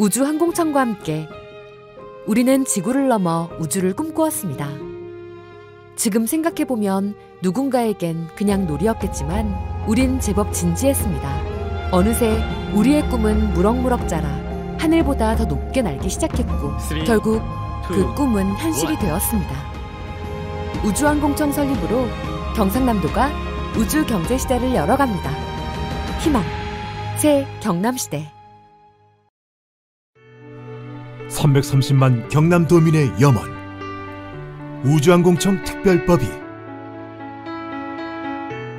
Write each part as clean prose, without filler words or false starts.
우주항공청과 함께 우리는 지구를 넘어 우주를 꿈꾸었습니다. 지금 생각해보면 누군가에겐 그냥 놀이였겠지만 우린 제법 진지했습니다. 어느새 우리의 꿈은 무럭무럭 자라 하늘보다 더 높게 날기 시작했고 결국 그 꿈은 현실이 되었습니다. 우주항공청 설립으로 경상남도가 우주경제시대를 열어갑니다. 희망, 새 경남시대. 330만 경남도민의 염원, 우주항공청 특별법이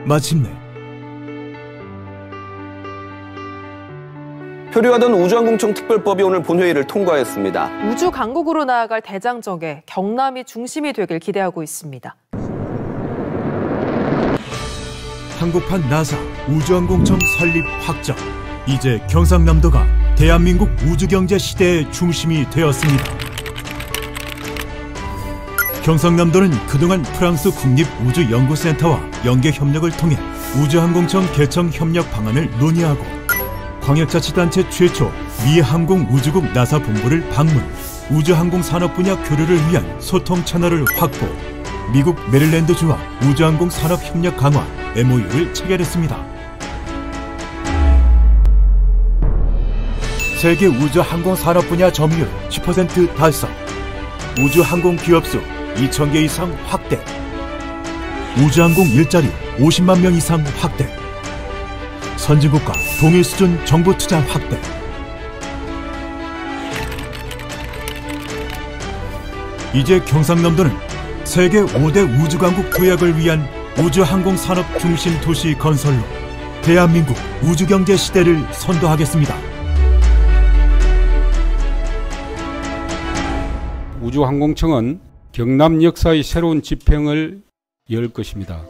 마침내 표류하던 우주항공청 특별법이 오늘 본회의를 통과했습니다. 우주 강국으로 나아갈 대장정에 경남이 중심이 되길 기대하고 있습니다. 한국판 나사 우주항공청 설립 확정. 이제 경상남도가 대한민국 우주경제 시대의 중심이 되었습니다. 경상남도는 그동안 프랑스 국립우주연구센터와 연계 협력을 통해 우주항공청 개청 협력 방안을 논의하고 광역자치단체 최초 미 항공우주국 나사 본부를 방문, 우주항공 산업 분야 교류를 위한 소통 채널을 확보, 미국 메릴랜드주와 우주항공 산업 협력 강화 MOU를 체결했습니다. 세계 우주항공 산업 분야 점유율 10% 달성, 우주항공 기업수 2,000개 이상 확대, 우주항공 일자리 50만 명 이상 확대, 선진국과 동일 수준 정부 투자 확대. 이제 경상남도는 세계 5대 우주강국 도약을 위한 우주항공 산업 중심 도시 건설로 대한민국 우주경제 시대를 선도하겠습니다. 우주항공청은 경남 역사의 새로운 지평을 열 것입니다.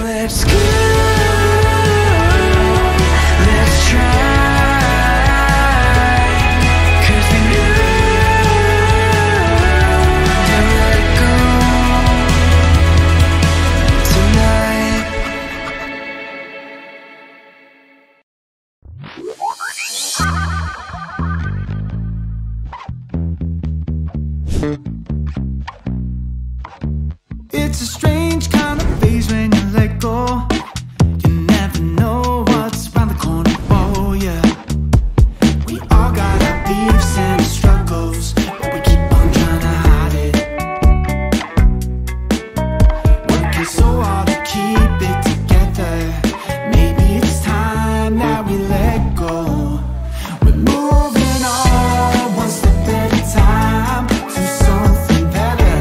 Let's go. Let's try. 'Cause we knew to let go tonight. It's a strange kind of phase when you let go. You never know what's around the corner for you. We all got our beefs and struggles, but we keep on trying to hide it. Working so hard to keep it together. Maybe it's time that we let go. We're moving on one step at a time to something better.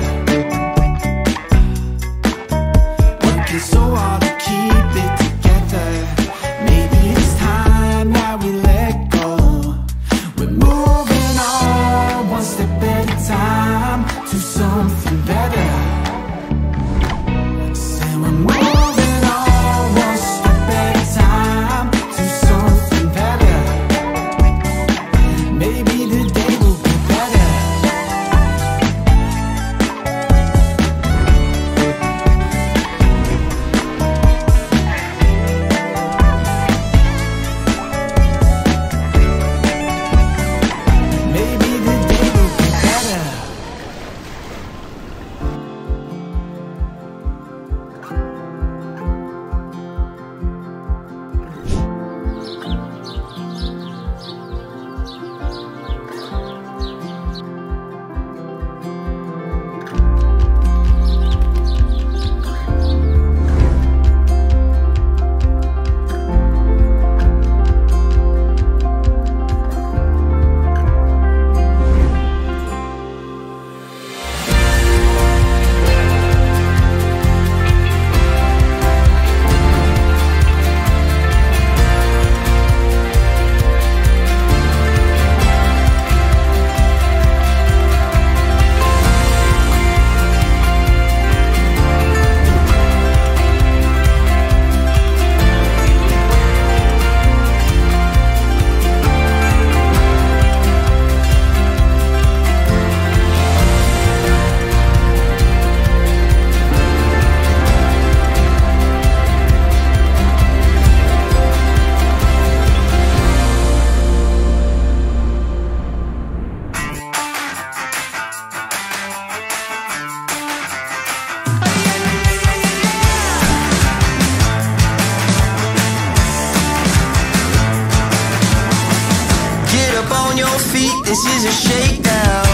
your feet, this is a shakedown.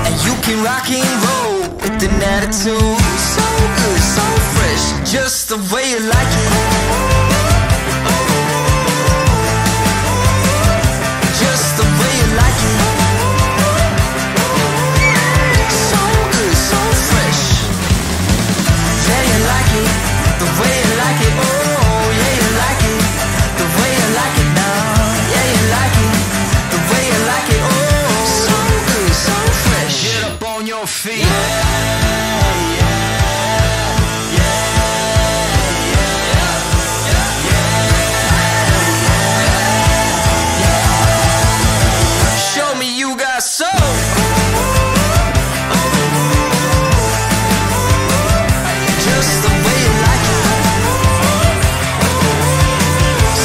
And you can rock and roll with an attitude. So good, so fresh, just the way you like it. Just the way you like it. So good, so fresh. Yeah, you like it, the way you like it. Oh, yeah, you like it, the way you like it now. Yeah, you like it, the way you like it. Oh, so good, so fresh. Get up on your feet. Show me you got soul. Just the way you like it.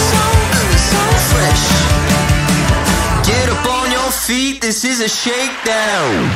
So good, so fresh. Get up on your feet, this is a shakedown.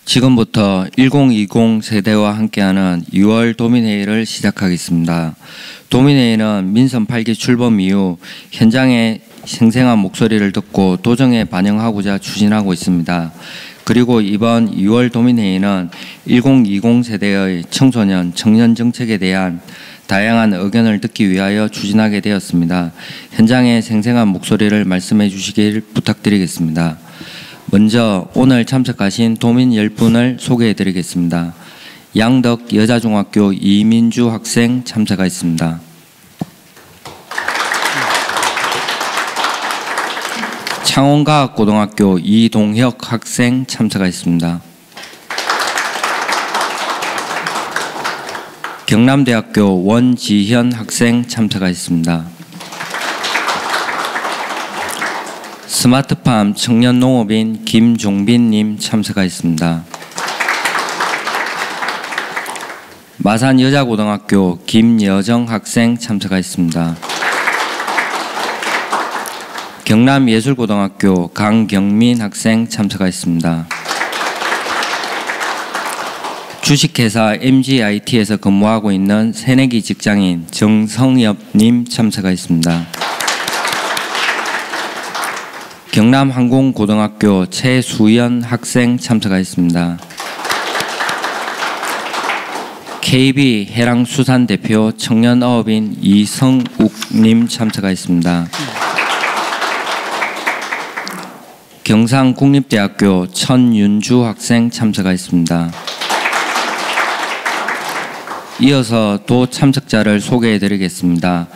지금부터 1020 세대와 함께하는 6월 도민회의를 시작하겠습니다. 도민회의는 민선 8기 출범 이후 현장의 생생한 목소리를 듣고 도정에 반영하고자 추진하고 있습니다. 그리고 이번 6월 도민회의는 1020 세대의 청소년, 청년 정책에 대한 다양한 의견을 듣기 위하여 추진하게 되었습니다. 현장의 생생한 목소리를 말씀해 주시길 부탁드리겠습니다. 먼저 오늘 참석하신 도민 10분을 소개해 드리겠습니다. 양덕 여자중학교 이민주 학생 참석하였습니다. 창원과학고등학교 이동혁 학생 참석하였습니다. 경남대학교 원지현 학생 참석하였습니다. 스마트팜 청년농업인 김종빈님 참석하였습니다. 마산여자고등학교 김여정 학생 참석하였습니다. 경남예술고등학교 강경민 학생 참석하였습니다. 주식회사 MGIT에서 근무하고 있는 새내기 직장인 정성엽님 참석하였습니다. 경남항공고등학교 최수연 학생 참석하였습니다. KB 해랑수산 대표 청년어업인 이성욱님 참석하였습니다. 경상국립대학교 천윤주 학생 참석하였습니다. 이어서 도 참석자를 소개해 드리겠습니다.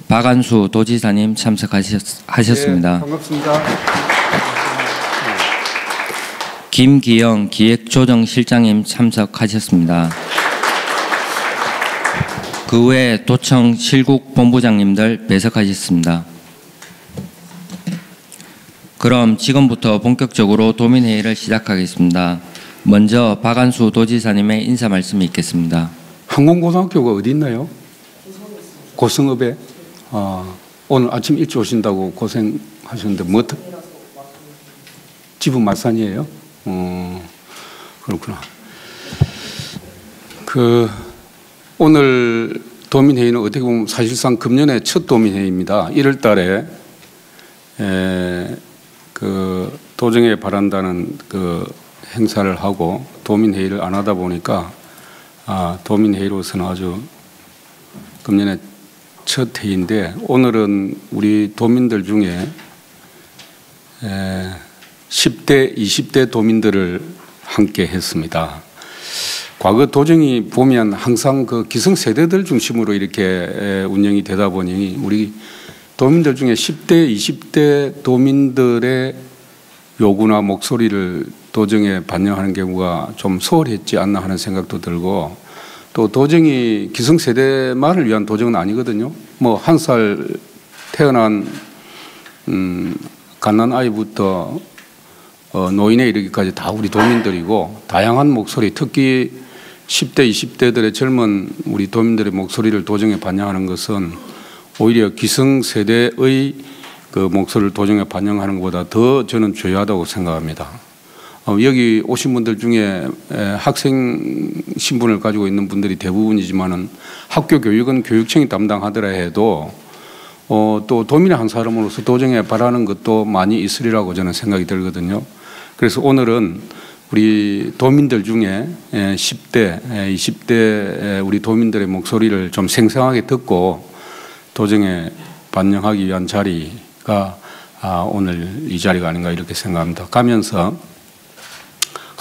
박안수 도지사님 참석하셨습니다. 네, 반갑습니다. 김기영 기획조정실장님 참석하셨습니다. 그 외에 도청 실국본부장님들 배석하셨습니다. 그럼 지금부터 본격적으로 도민회의를 시작하겠습니다. 먼저 박안수 도지사님의 인사 말씀이 있겠습니다. 항공고등학교가 어디 있나요? 고성읍에. 오늘 아침 일찍 오신다고 고생하셨는데 집은 마산이에요? 그렇구나. 오늘 도민회의는 어떻게 보면 사실상 금년의 첫 도민회의입니다. 1월 달에 도정에 바란다는 행사를 하고 도민회의를 안 하다 보니까 도민회의로서는 아주 금년의 첫 회의인데, 오늘은 우리 도민들 중에 10대, 20대 도민들을 함께 했습니다. 과거 도정이 보면 항상 기성세대들 중심으로 이렇게 운영이 되다 보니 우리 도민들 중에 10대, 20대 도민들의 요구나 목소리를 도정에 반영하는 경우가 좀 소홀했지 않나 하는 생각도 들고, 또 도정이 기성세대만을 위한 도정은 아니거든요. 뭐 1살 태어난 갓난 아이부터 노인에 이르기까지 다 우리 도민들이고, 다양한 목소리, 특히 10대, 20대들의 젊은 우리 도민들의 목소리를 도정에 반영하는 것은 오히려 기성세대의 목소리를 도정에 반영하는 것보다 더 저는 중요하다고 생각합니다. 여기 오신 분들 중에 학생 신분을 가지고 있는 분들이 대부분이지만은 학교 교육은 교육청이 담당하더라 해도 또 도민의 한 사람으로서 도정에 바라는 것도 많이 있으리라고 저는 생각이 들거든요. 그래서 오늘은 우리 도민들 중에 10대, 20대 우리 도민들의 목소리를 좀 생생하게 듣고 도정에 반영하기 위한 자리가 오늘 이 자리가 아닌가 이렇게 생각합니다. 가면서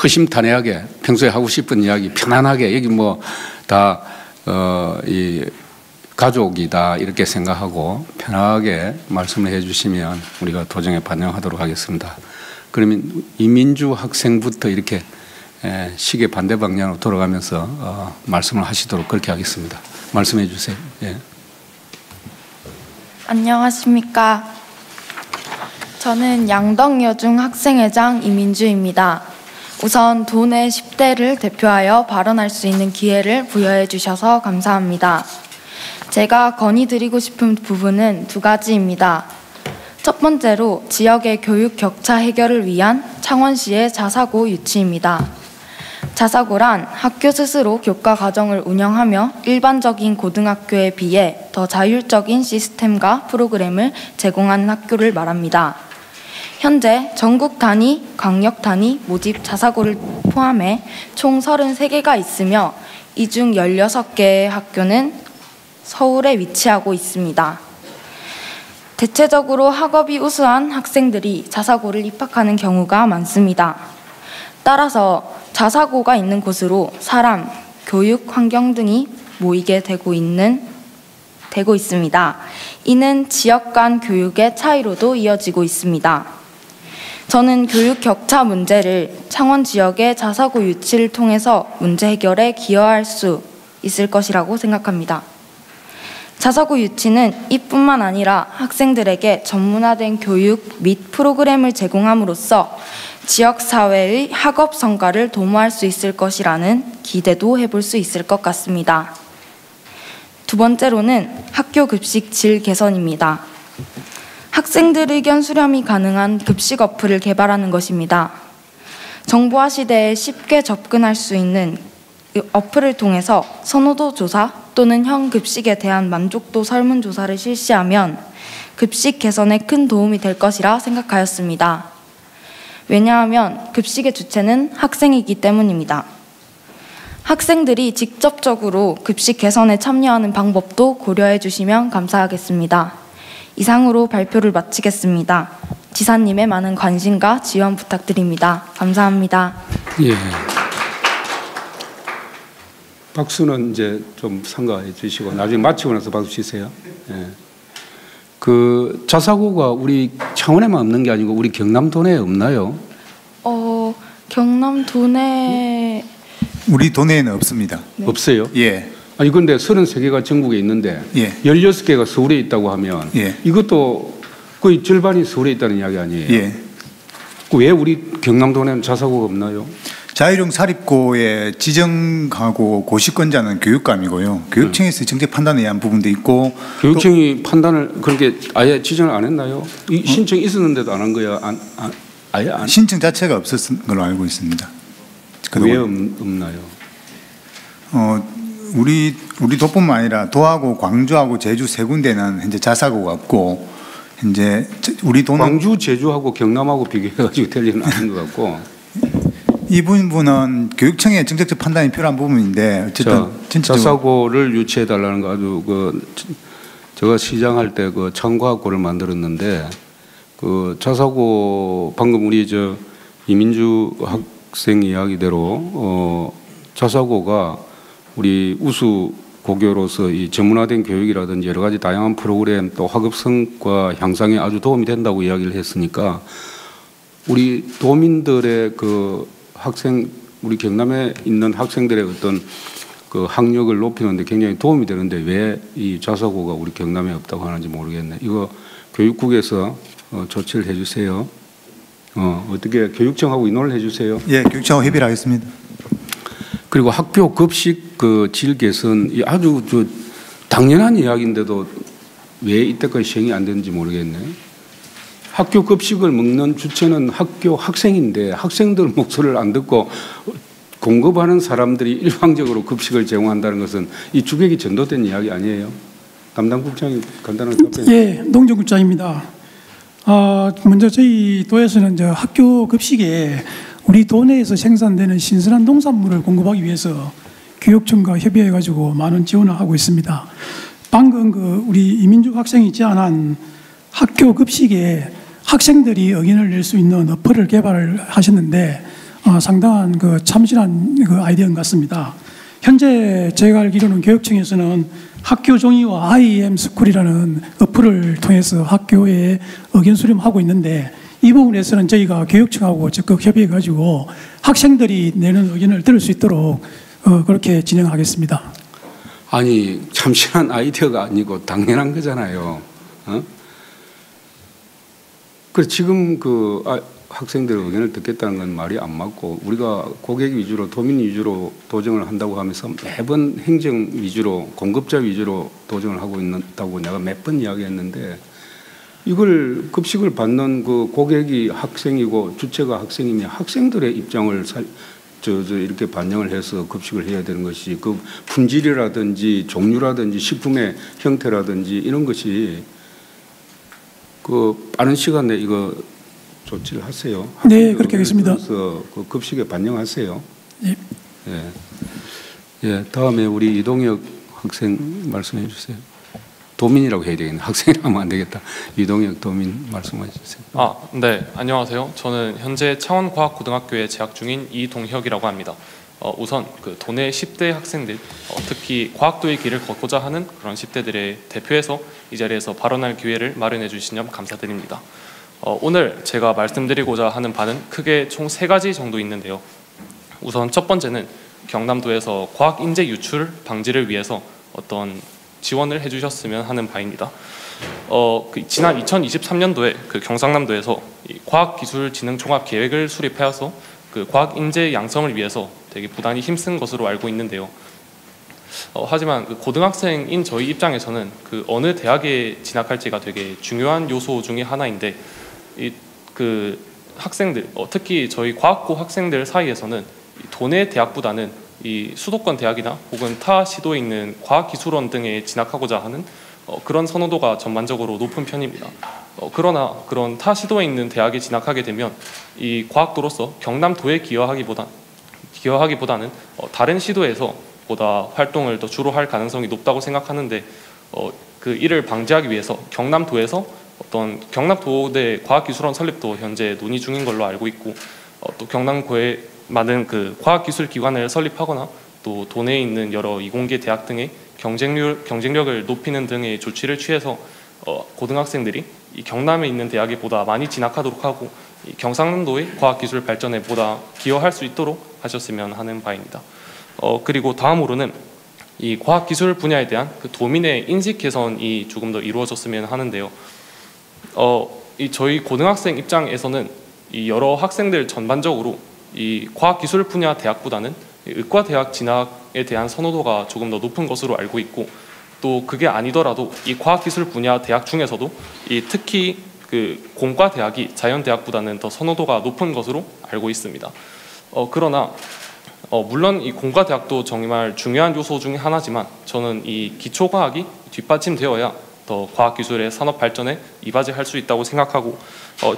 허심탄회하게 평소에 하고 싶은 이야기 편안하게, 여기 뭐 다 이 가족이다 이렇게 생각하고 편하게 말씀을 해주시면 우리가 도정에 반영하도록 하겠습니다. 그러면 이민주 학생부터 이렇게 시계 반대 방향으로 돌아가면서 말씀을 하시도록 그렇게 하겠습니다. 말씀해 주세요. 예. 안녕하십니까. 저는 양덕여중학생회장 이민주입니다. 우선 도내 10대를 대표하여 발언할 수 있는 기회를 부여해 주셔서 감사합니다. 제가 건의드리고 싶은 부분은 두 가지입니다. 첫 번째로 지역의 교육 격차 해결을 위한 창원시의 자사고 유치입니다. 자사고란 학교 스스로 교과 과정을 운영하며 일반적인 고등학교에 비해 더 자율적인 시스템과 프로그램을 제공하는 학교를 말합니다. 현재 전국 단위, 광역 단위 모집 자사고를 포함해 총 33개가 있으며 이 중 16개의 학교는 서울에 위치하고 있습니다. 대체적으로 학업이 우수한 학생들이 자사고를 입학하는 경우가 많습니다. 따라서 자사고가 있는 곳으로 사람, 교육, 환경 등이 모이게 되고 있습니다. 이는 지역 간 교육의 차이로도 이어지고 있습니다. 저는 교육 격차 문제를 창원 지역의 자사고 유치를 통해서 문제 해결에 기여할 수 있을 것이라고 생각합니다. 자사고 유치는 이뿐만 아니라 학생들에게 전문화된 교육 및 프로그램을 제공함으로써 지역사회의 학업 성과를 도모할 수 있을 것이라는 기대도 해볼 수 있을 것 같습니다. 두 번째로는 학교 급식 질 개선입니다. 학생들 의견 수렴이 가능한 급식 어플을 개발하는 것입니다. 정보화 시대에 쉽게 접근할 수 있는 어플을 통해서 선호도 조사 또는 형 급식에 대한 만족도 설문조사를 실시하면 급식 개선에 큰 도움이 될 것이라 생각하였습니다. 왜냐하면 급식의 주체는 학생이기 때문입니다. 학생들이 직접적으로 급식 개선에 참여하는 방법도 고려해 주시면 감사하겠습니다. 이상으로 발표를 마치겠습니다. 지사님의 많은 관심과 지원 부탁드립니다. 감사합니다. 예. 박수는 이제 좀 삼가해 주시고 나중에 마치고 나서 박수 치세요. 예. 자사고가 우리 창원에만 없는 게 아니고 우리 경남도 내에 없나요? 경남 도내 우리 도내에는 없습니다. 네. 없어요? 예. 아니 근데 33개가 전국에 있는데 예. 16개가 서울에 있다고 하면 예. 이것도 거의 절반이 서울에 있다는 이야기 아니에요? 예. 왜 우리 경남도내는 자사고가 없나요? 자율형 사립고의 지정하고 고시권자는 교육감이고요. 교육청에서 정책 판단에 의한 부분도 있고 교육청이 판단을 그렇게 아예 지정을 안 했나요? 이 신청이 있었는데도 안 한 거야? 아예 안? 신청 자체가 없었던 걸로 알고 있습니다. 왜 없나요? 우리 도뿐만 아니라 도하고 광주하고 제주 세 군데는 현재 자사고가 없고 현재 우리 도는 광주, 제주하고 경남하고 비교해가지고 될 일은 아닌 것 같고 이 부분은 교육청의 정책적 판단이 필요한 부분인데 어쨌든 자사고를 유치해 달라는 거 아주 제가 시장할 때 그 창과학고를 만들었는데 그 자사고 방금 우리 이민주 학생 이야기대로 자사고가 우리 우수 고교로서 이 전문화된 교육이라든지 여러 가지 다양한 프로그램 또 학업 성과 향상에 아주 도움이 된다고 이야기를 했으니까 우리 도민들의 그 학생 우리 경남에 있는 학생들의 어떤 그 학력을 높이는데 굉장히 도움이 되는데 왜 이 자사고가 우리 경남에 없다고 하는지 모르겠네. 이거 교육국에서 조치를 해주세요. 어떻게 교육청하고 의논을 해주세요. 예, 교육청하고 협의를 하겠습니다. 그리고 학교 급식 그 질 개선 아주 당연한 이야기인데도 왜 이때까지 시행이 안 되는지 모르겠네. 학교 급식을 먹는 주체는 학교 학생인데 학생들 목소리를 안 듣고 공급하는 사람들이 일방적으로 급식을 제공한다는 것은 이 주객이 전도된 이야기 아니에요? 담당 국장이 간단하게 답변해. 예, 농정국장입니다. 먼저 저희 도에서는 학교 급식에 우리 도내에서 생산되는 신선한 농산물을 공급하기 위해서 교육청과 협의해가지고 많은 지원을 하고 있습니다. 방금 우리 이민주 학생이 제안한 학교 급식에 학생들이 의견을 낼 수 있는 어플을 개발을 하셨는데 상당한 참신한 아이디어인 것 같습니다. 현재 제가 알기로는 교육청에서는 학교 종이와 IM 스쿨이라는 어플을 통해서 학교에 의견 수렴하고 있는데 이 부분에서는 저희가 교육청하고 적극 협의해가지고 학생들이 내는 의견을 들을 수 있도록 그렇게 진행하겠습니다. 아니 참신한 아이디어가 아니고 당연한 거잖아요. 그래 지금 학생들의 의견을 듣겠다는 건 말이 안 맞고 우리가 고객 위주로 도민 위주로 도정을 한다고 하면서 매번 행정 위주로 공급자 위주로 도정을 하고 있다고 내가 몇 번 이야기했는데 이걸 급식을 받는 그 고객이 학생이고 주체가 학생이면 학생들의 입장을 이렇게 반영을 해서 급식을 해야 되는 것이 그 품질이라든지 종류라든지 식품의 형태라든지 이런 것이 그 빠른 시간 내에 이거 조치를 하세요. 네, 그렇게 하겠습니다. 그래서 그 급식에 반영하세요. 예. 예. 예. 다음에 우리 이동혁 학생 말씀해 주세요. 도민이라고 해야 되겠네. 학생이라면 안 되겠다. 이동혁 도민 말씀해 주세요. 네. 안녕하세요. 저는 현재 창원과학고등학교에 재학 중인 이동혁이라고 합니다. 우선 그 도내 10대 학생들, 특히 과학도의 길을 걷고자 하는 그런 10대들의 대표해서 이 자리에서 발언할 기회를 마련해 주신 점 감사드립니다. 오늘 제가 말씀드리고자 하는 바는 크게 총 3가지 정도 있는데요. 우선 첫 번째는 경남도에서 과학 인재 유출 방지를 위해서 어떤 지원을 해주셨으면 하는 바입니다. 지난 2023년도에 그 경상남도에서 과학기술진흥종합계획을 수립하여서 그 과학 인재 양성을 위해서 되게 부단히 힘쓴 것으로 알고 있는데요. 하지만 그 고등학생인 저희 입장에서는 그 어느 대학에 진학할지가 되게 중요한 요소 중에 하나인데 그 학생들, 특히 저희 과학고 학생들 사이에서는 도내 대학보다는 이 수도권 대학이나 혹은 타 시도에 있는 과학기술원 등에 진학하고자 하는 그런 선호도가 전반적으로 높은 편입니다. 그러나 그런 타 시도에 있는 대학에 진학하게 되면 이 과학도로서 경남도에 기여하기보다는 다른 시도에서 보다 활동을 더 주로 할 가능성이 높다고 생각하는데 그 이를 방지하기 위해서 경남도에서 어떤 경남도대 과학기술원 설립도 현재 논의 중인 걸로 알고 있고 또 경남고에 많은 그 과학기술기관을 설립하거나 또 도내에 있는 여러 이공계 대학 등의 경쟁력을 높이는 등의 조치를 취해서 고등학생들이 이 경남에 있는 대학에 보다 많이 진학하도록 하고 이 경상남도의 과학기술 발전에 보다 기여할 수 있도록 하셨으면 하는 바입니다. 그리고 다음으로는 이 과학기술 분야에 대한 그 도민의 인식 개선이 조금 더 이루어졌으면 하는데요. 이 저희 고등학생 입장에서는 이 여러 학생들 전반적으로 이 과학기술 분야 대학보다는 의과대학 진학에 대한 선호도가 조금 더 높은 것으로 알고 있고, 또 그게 아니더라도 이 과학기술 분야 대학 중에서도 이 특히 그 공과대학이 자연대학보다는 더 선호도가 높은 것으로 알고 있습니다. 그러나 물론 이 공과대학도 정말 중요한 요소 중에 하나지만 저는 이 기초과학이 뒷받침되어야 더 과학기술의 산업 발전에 이바지할 수 있다고 생각하고,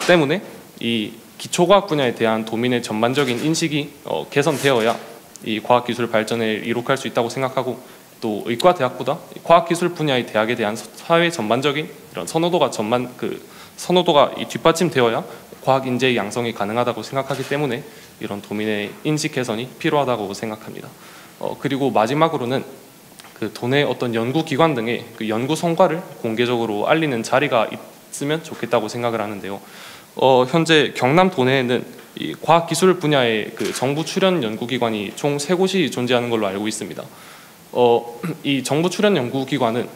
때문에 이 기초과학 분야에 대한 도민의 전반적인 인식이 개선되어야 이 과학기술 발전을 이룩할 수 있다고 생각하고, 또 의과대학보다 과학기술 분야의 대학에 대한 사회 전반적인 이런 선호도가 이 뒷받침되어야 과학인재의 양성이 가능하다고 생각하기 때문에 이런 도민의 인식 개선이 필요하다고 생각합니다. 그리고 마지막으로는 그 도내 어떤 연구기관 등의 그 연구 성과를 공개적으로 알리는 자리가 있으면 좋겠다고 생각을 하는데요. 현재 경남 도내에는 이 과학기술 분야의 그 정부 출연 연구기관이 총 3곳이 존재하는 걸로 알고 있습니다. 이 정부 출연 연구기관은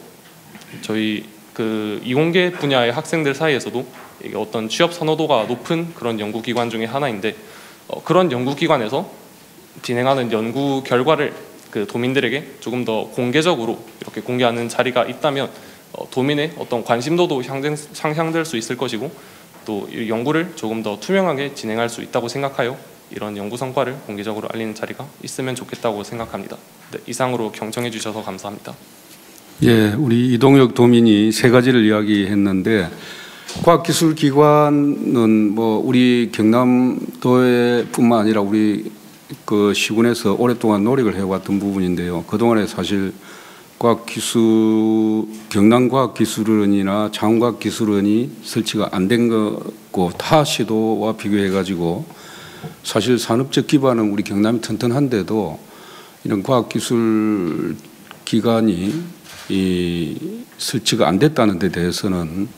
저희 그 이공계 분야의 학생들 사이에서도 이게 어떤 취업 선호도가 높은 그런 연구기관 중에 하나인데, 그런 연구기관에서 진행하는 연구 결과를 그 도민들에게 조금 더 공개적으로 이렇게 공개하는 자리가 있다면 도민의 어떤 관심도도 향상될 수 있을 것이고, 또 이 연구를 조금 더 투명하게 진행할 수 있다고 생각하여 이런 연구 성과를 공개적으로 알리는 자리가 있으면 좋겠다고 생각합니다. 네, 이상으로 경청해 주셔서 감사합니다. 예, 우리 이동혁 도민이 3가지를 이야기했는데, 과학기술기관은 뭐 우리 경남도에뿐만 아니라 우리 그 시군에서 오랫동안 노력을 해왔던 부분인데요. 그동안에 사실 경남과학기술원이나 창원과학기술원이 설치가 안 된 거고, 타 시도와 비교해가지고 사실 산업적 기반은 우리 경남이 튼튼한데도 이런 과학기술 기관이 설치가 안 됐다는 데 대해서는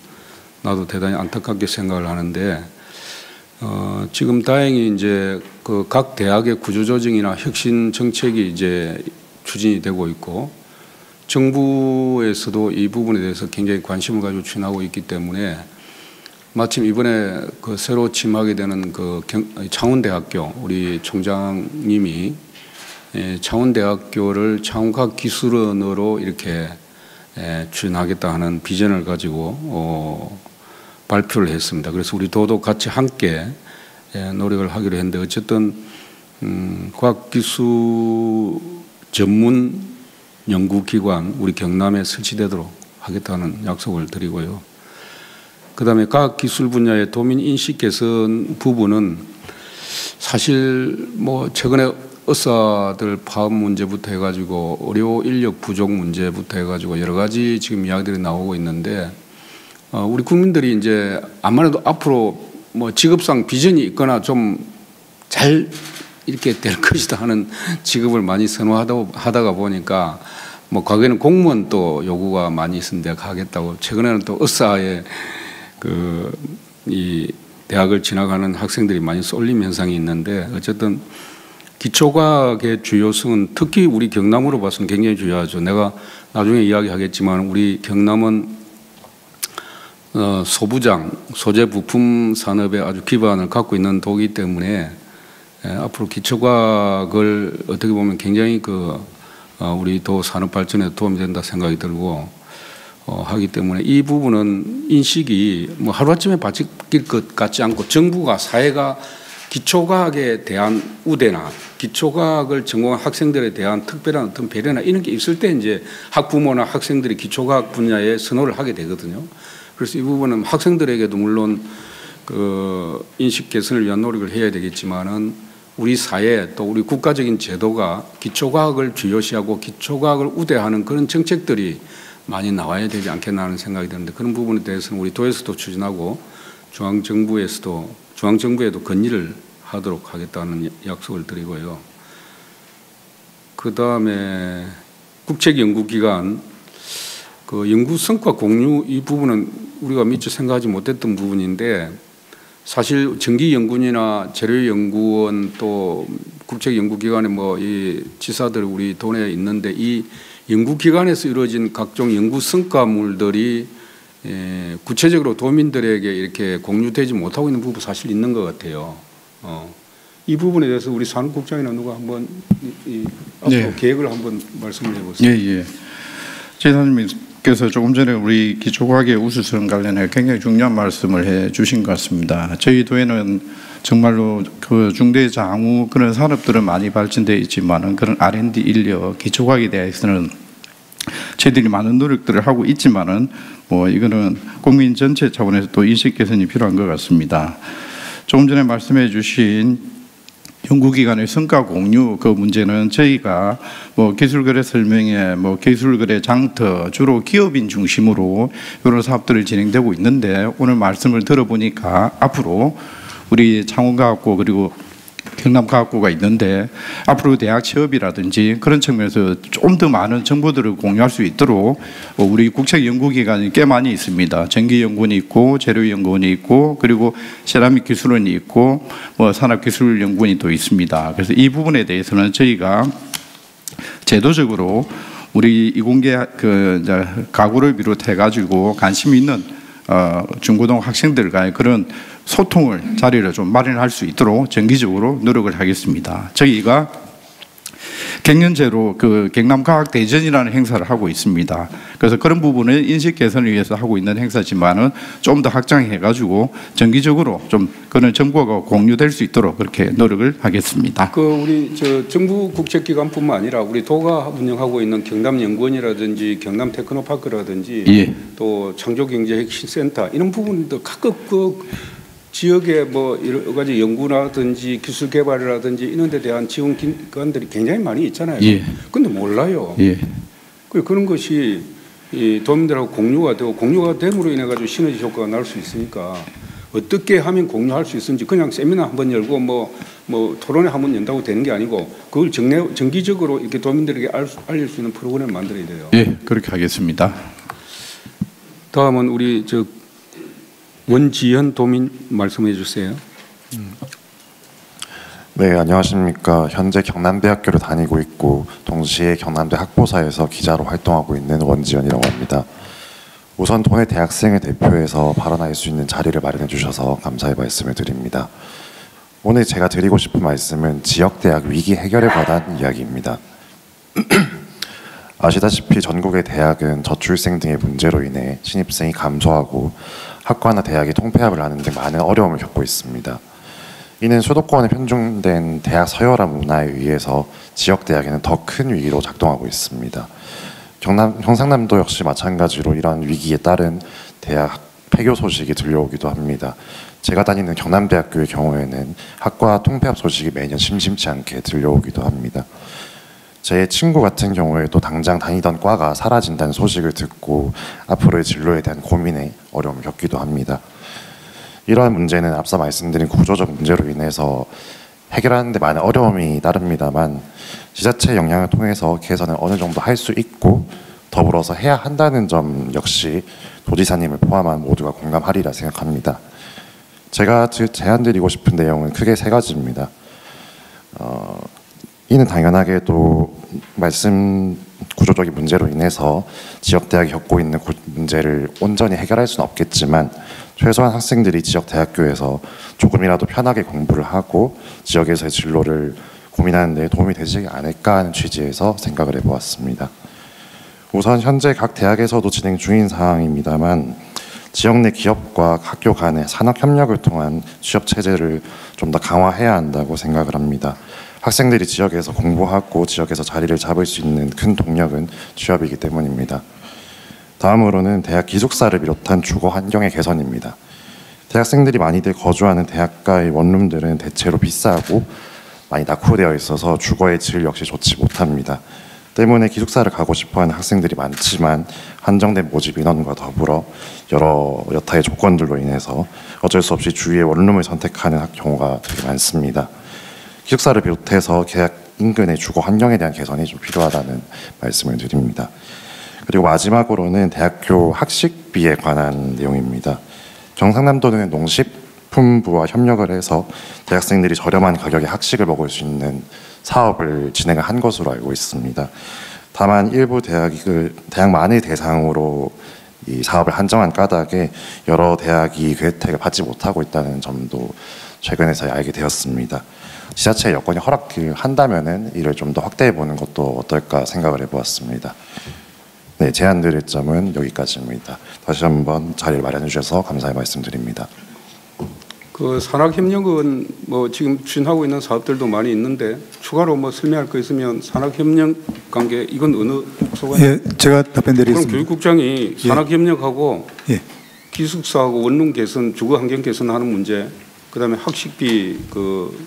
나도 대단히 안타깝게 생각을 하는데, 지금 다행히 이제 그 각 대학의 구조조정이나 혁신 정책이 이제 추진이 되고 있고, 정부에서도 이 부분에 대해서 굉장히 관심을 가지고 추진하고 있기 때문에, 마침 이번에 그 새로 취임하게 되는 그 창원대학교 우리 총장님이 창원대학교를 창원과학기술원으로 이렇게 추진하겠다 하는 비전을 가지고 발표를 했습니다. 그래서 우리 도도 같이 함께 노력을 하기로 했는데, 어쨌든 과학기술 전문 연구기관 우리 경남에 설치되도록 하겠다는 약속을 드리고요. 그다음에 과학기술 분야의 도민 인식 개선 부분은 사실 뭐 최근에 의사들 파업 문제부터 해가지고 의료 인력 부족 문제부터 해가지고 여러 가지 지금 이야기들이 나오고 있는데, 우리 국민들이 이제 아무래도 앞으로 뭐 직업상 비전이 있거나 좀 잘 이렇게 될 것이다 하는 직업을 많이 선호하다가 보니까, 뭐 과거에는 공무원 또 요구가 많이 있었는데 가겠다고, 최근에는 또 의사의 이 대학을 진학하는 학생들이 많이 쏠림 현상이 있는데, 어쨌든 기초과학의 주요성은 특히 우리 경남으로 봐서는 굉장히 중요하죠. 내가 나중에 이야기하겠지만 우리 경남은 소부장, 소재 부품 산업에 아주 기반을 갖고 있는 도기 때문에 앞으로 기초과학을 어떻게 보면 굉장히 우리 도 산업 발전에 도움이 된다 생각이 들고 하기 때문에, 이 부분은 인식이 뭐 하루아침에 바뀔 것 같지 않고, 정부가 사회가 기초과학에 대한 우대나 기초과학을 전공한 학생들에 대한 특별한 어떤 배려나 이런 게 있을 때 이제 학부모나 학생들이 기초과학 분야에 선호를 하게 되거든요. 그래서 이 부분은 학생들에게도 물론 그 인식 개선을 위한 노력을 해야 되겠지만은, 우리 사회 또 우리 국가적인 제도가 기초과학을 중요시하고 기초과학을 우대하는 그런 정책들이 많이 나와야 되지 않겠나 하는 생각이 드는데, 그런 부분에 대해서는 우리 도에서도 추진하고 중앙정부에도 건의를 하도록 하겠다는 약속을 드리고요. 그 다음에 국책연구기관 그 연구 성과 공유, 이 부분은 우리가 미처 생각하지 못했던 부분인데, 사실 정기연구원이나 재료연구원 또 국책연구기관에 뭐 이 지사들 우리 도내에 있는데 이 연구기관에서 이루어진 각종 연구 성과물들이 구체적으로 도민들에게 이렇게 공유되지 못하고 있는 부분 사실 있는 것 같아요. 이 부분에 대해서 우리 산업국장이나 누가 한번 앞으로 계획을 한번 말씀을 해보세요. 예. 지사님께서 조금 전에 우리 기초과학의 우수성 관련해 굉장히 중요한 말씀을 해주신 것 같습니다. 저희 도에는 정말로 그 중대장우 그런 산업들은 많이 발전되어 있지만은 그런 R&D 인력, 기초과학에 대해서는 저희들이 많은 노력들을 하고 있지만은 뭐 이거는 국민 전체 차원에서 또 인식 개선이 필요한 것 같습니다. 조금 전에 말씀해 주신 연구기관의 성과 공유 그 문제는 저희가 뭐 기술거래 설명회, 뭐 기술거래 장터 주로 기업인 중심으로 이런 사업들을 진행되고 있는데 오늘 말씀을 들어보니까 앞으로 우리 창원과학고 그리고 경남과학고가 있는데 앞으로 대학 취업이라든지 그런 측면에서 좀 더 많은 정보들을 공유할 수 있도록 우리 국책연구기관이 꽤 많이 있습니다. 전기연구원이 있고 재료연구원이 있고 그리고 세라믹 기술원이 있고 뭐 산업기술연구원이 또 있습니다. 그래서 이 부분에 대해서는 저희가 제도적으로 우리 이공계 그 이제 가구를 비롯해 가지고 관심 있는 중고등 학생들과의 그런 소통을 자리를 좀 마련할 수 있도록 정기적으로 노력을 하겠습니다. 저희가 갱년제로 그 경남과학대전이라는 행사를 하고 있습니다. 그래서 그런 부분을 인식 개선을 위해서 하고 있는 행사지만은 좀 더 확장해가지고 정기적으로 좀 그런 정보가 공유될 수 있도록 그렇게 노력을 하겠습니다. 그 우리 저 정부 국책기관뿐만 아니라 우리 도가 운영하고 있는 경남연구원이라든지 경남테크노파크라든지 또 창조경제혁신센터 이런 부분도 각각 그 지역의 뭐 여러 가지 연구라든지 기술 개발이라든지 이런 데 대한 지원 기관들이 굉장히 많이 있잖아요. 근데 몰라요. 그런 것이 이 도민들하고 공유가 되고 공유가 됨으로 인해 가지고 시너지 효과가 날 수 있으니까 어떻게 하면 공유할 수 있는지 그냥 세미나 한번 열고 뭐 토론회 한번 연다고 되는 게 아니고 그걸 정기적으로 이렇게 도민들에게 알릴 수 있는 프로그램을 만들어야 돼요. 그렇게 하겠습니다. 다음은 우리 저 원지현 도민 말씀해 주세요. 네, 안녕하십니까. 현재 경남대학교를 다니고 있고 동시에 경남대 학보사에서 기자로 활동하고 있는 원지현이라고 합니다. 우선 도내 대학생을 대표해서 발언할 수 있는 자리를 마련해 주셔서 감사의 말씀을 드립니다. 오늘 제가 드리고 싶은 말씀은 지역대학 위기 해결에 관한 이야기입니다. 아시다시피 전국의 대학은 저출생 등의 문제로 인해 신입생이 감소하고 학과나 대학이 통폐합을 하는 등 많은 어려움을 겪고 있습니다. 이는 수도권에 편중된 대학 서열화 문화에 의해서 지역대학에는 더 큰 위기로 작동하고 있습니다. 경상남도 역시 마찬가지로 이러한 위기에 따른 대학 폐교 소식이 들려오기도 합니다. 제가 다니는 경남대학교의 경우에는 학과 통폐합 소식이 매년 심심치 않게 들려오기도 합니다. 제 친구 같은 경우에도 당장 다니던 과가 사라진다는 소식을 듣고 앞으로의 진로에 대한 고민에 어려움을 겪기도 합니다. 이러한 문제는 앞서 말씀드린 구조적 문제로 인해서 해결하는 데 많은 어려움이 따릅니다만 지자체 역량을 통해서 개선을 어느 정도 할 수 있고 더불어서 해야 한다는 점 역시 도지사님을 포함한 모두가 공감하리라 생각합니다. 제가 제안드리고 싶은 내용은 크게 세 가지입니다. 이는 당연하게도 말씀 구조적인 문제로 인해서 지역대학이 겪고 있는 문제를 온전히 해결할 수는 없겠지만 최소한 학생들이 지역대학교에서 조금이라도 편하게 공부를 하고 지역에서의 진로를 고민하는 데 도움이 되지 않을까 하는 취지에서 생각을 해보았습니다. 우선 현재 각 대학에서도 진행 중인 사항입니다만 지역 내 기업과 학교 간의 산학협력을 통한 취업체제를 좀 더 강화해야 한다고 생각을 합니다. 학생들이 지역에서 공부하고 지역에서 자리를 잡을 수 있는 큰 동력은 취업이기 때문입니다. 다음으로는 대학 기숙사를 비롯한 주거 환경의 개선입니다. 대학생들이 많이들 거주하는 대학가의 원룸들은 대체로 비싸고 많이 낙후되어 있어서 주거의 질 역시 좋지 못합니다. 때문에 기숙사를 가고 싶어하는 학생들이 많지만 한정된 모집 인원과 더불어 여타의 조건들로 인해서 어쩔 수 없이 주위의 원룸을 선택하는 경우가 되게 많습니다. 기숙사를 비롯해서 계약 인근의 주거 환경에 대한 개선이 좀 필요하다는 말씀을 드립니다. 그리고 마지막으로는 대학교 학식비에 관한 내용입니다. 경상남도는 농식 교육품부와 협력을 해서 대학생들이 저렴한 가격에 학식을 먹을 수 있는 사업을 진행을 한 것으로 알고 있습니다. 다만 일부 대학만을 대상으로 이 사업을 한정한 까닭에 여러 대학이 그 혜택을 받지 못하고 있다는 점도 최근에서야 알게 되었습니다. 지자체 여건이 허락한다면은 이를 좀 더 확대해 보는 것도 어떨까 생각을 해보았습니다. 네, 제안드릴 점은 여기까지입니다. 다시 한번 자리를 마련해 주셔서 감사의 말씀드립니다. 그 산학협력은 뭐 지금 추진하고 있는 사업들도 많이 있는데 추가로 뭐 설명할 거 있으면 산학협력 관계 이건 어느 소관? 예, 제가 답변드리겠습니다. 그럼 교육국장이 산학협력하고 기숙사하고 원룸 개선, 주거 환경 개선하는 문제, 그다음에 학식비 그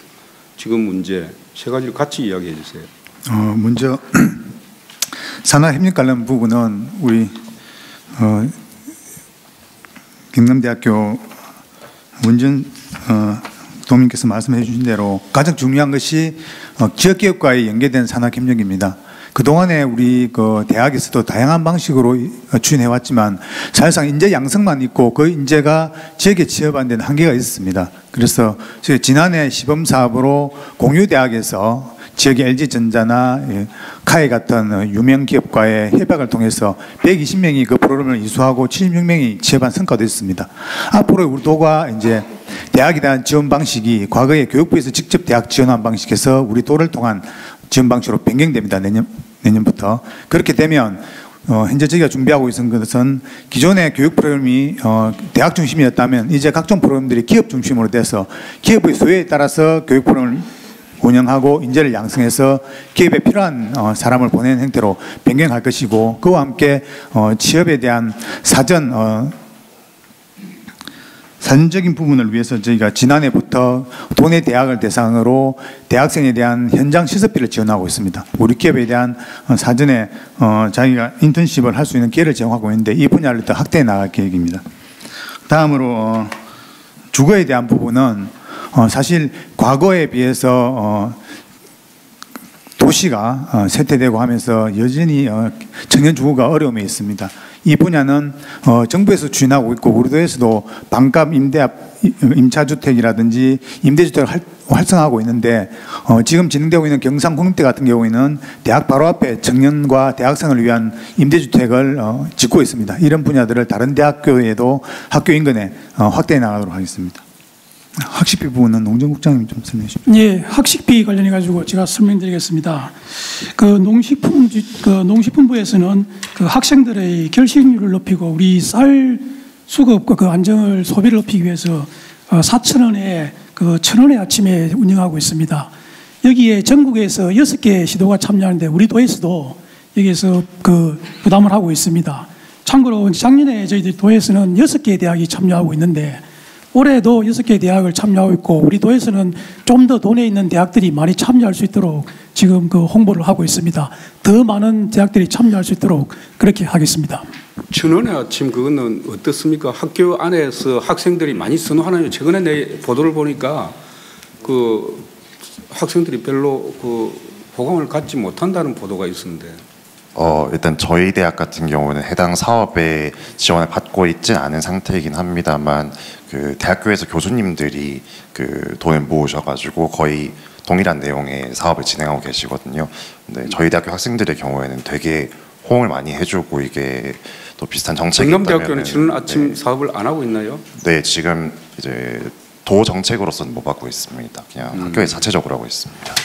지금 문제 세 가지를 같이 이야기해 주세요. 먼저 산학협력 관련 부분은 우리 경남대학교 문전 도민께서 말씀해 주신 대로 가장 중요한 것이 지역기업과의 연계된 산학협력입니다. 그동안에 우리 그 대학에서도 다양한 방식으로 추진해왔지만 사실상 인재 양성만 있고 그 인재가 지역에 취업하는 데는 한계가 있었습니다. 그래서 저희 지난해 시범사업으로 공유대학에서 지역의 LG전자나 카이 같은 유명 기업과의 협약을 통해서 120명이 그 프로그램을 이수하고 76명이 취업한 성과도 있습니다. 앞으로 우리 도가 이제 대학에 대한 지원 방식이 과거에 교육부에서 직접 대학 지원한 방식에서 우리 도를 통한 지원 방식으로 변경됩니다. 내년부터. 그렇게 되면 현재 저희가 준비하고 있는 것은 기존의 교육 프로그램이 대학 중심이었다면 이제 각종 프로그램들이 기업 중심으로 돼서 기업의 수요에 따라서 교육 프로그램을 운영하고 인재를 양성해서 기업에 필요한 사람을 보내는 형태로 변경할 것이고, 그와 함께 취업에 대한 사전적인 부분을 위해서 저희가 지난해부터 도내 대학을 대상으로 대학생에 대한 현장 실습비를 지원하고 있습니다. 우리 기업에 대한 사전에 자기가 인턴십을 할 수 있는 기회를 제공하고 있는데 이 분야를 더 확대해 나갈 계획입니다. 다음으로 주거에 대한 부분은 사실 과거에 비해서 도시가 쇠퇴되고 하면서 여전히 청년 주거가 어려움이 있습니다. 이 분야는 정부에서 추진하고 있고 우리 도에서도 반값 임차주택이라든지 임대주택을 활성화하고 있는데 지금 진행되고 있는 경상국립대 같은 경우에는 대학 바로 앞에 청년과 대학생을 위한 임대주택을 짓고 있습니다. 이런 분야들을 다른 대학교에도 학교 인근에 확대해 나가도록 하겠습니다. 학식비 부분은 농정국장님이 좀 설명해 주십시오. 예, 학식비 관련해 가지고 제가 설명드리겠습니다. 농식품부에서는 그 학생들의 결식률을 높이고 우리 쌀 수급과 그 안정을 소비를 높이기 위해서 4,000원에 그 1,000원에 아침에 운영하고 있습니다. 여기에 전국에서 6개 시도가 참여하는데 우리 도에서도 여기에서 그 부담을 하고 있습니다. 참고로 작년에 저희들 도에서는 6개 대학이 참여하고 있는데 올해도 6개 대학을 참여하고 있고 우리 도에서는 좀 더 도내에 있는 대학들이 많이 참여할 수 있도록 지금 그 홍보를 하고 있습니다. 더 많은 대학들이 참여할 수 있도록 그렇게 하겠습니다. 1,000원의 아침 그거는 어떻습니까? 학교 안에서 학생들이 많이 선호하나요? 최근에 내 보도를 보니까 그 학생들이 별로 그 호감을 갖지 못한다는 보도가 있었는데. 일단 저희 대학 같은 경우는 해당 사업에 지원을 받고 있진 않은 상태이긴 합니다만 그 대학교에서 교수님들이 그 돈을 모으셔가지고 거의 동일한 내용의 사업을 진행하고 계시거든요. 근데 저희 대학교 학생들의 경우에는 되게 호응을 많이 해주고 이게 또 비슷한 정책이 있다면 경남대학교는 지금 아침 사업을 안 하고 있나요? 네, 지금 이제 도 정책으로서는 못 받고 있습니다. 그냥 학교에 자체적으로 하고 있습니다.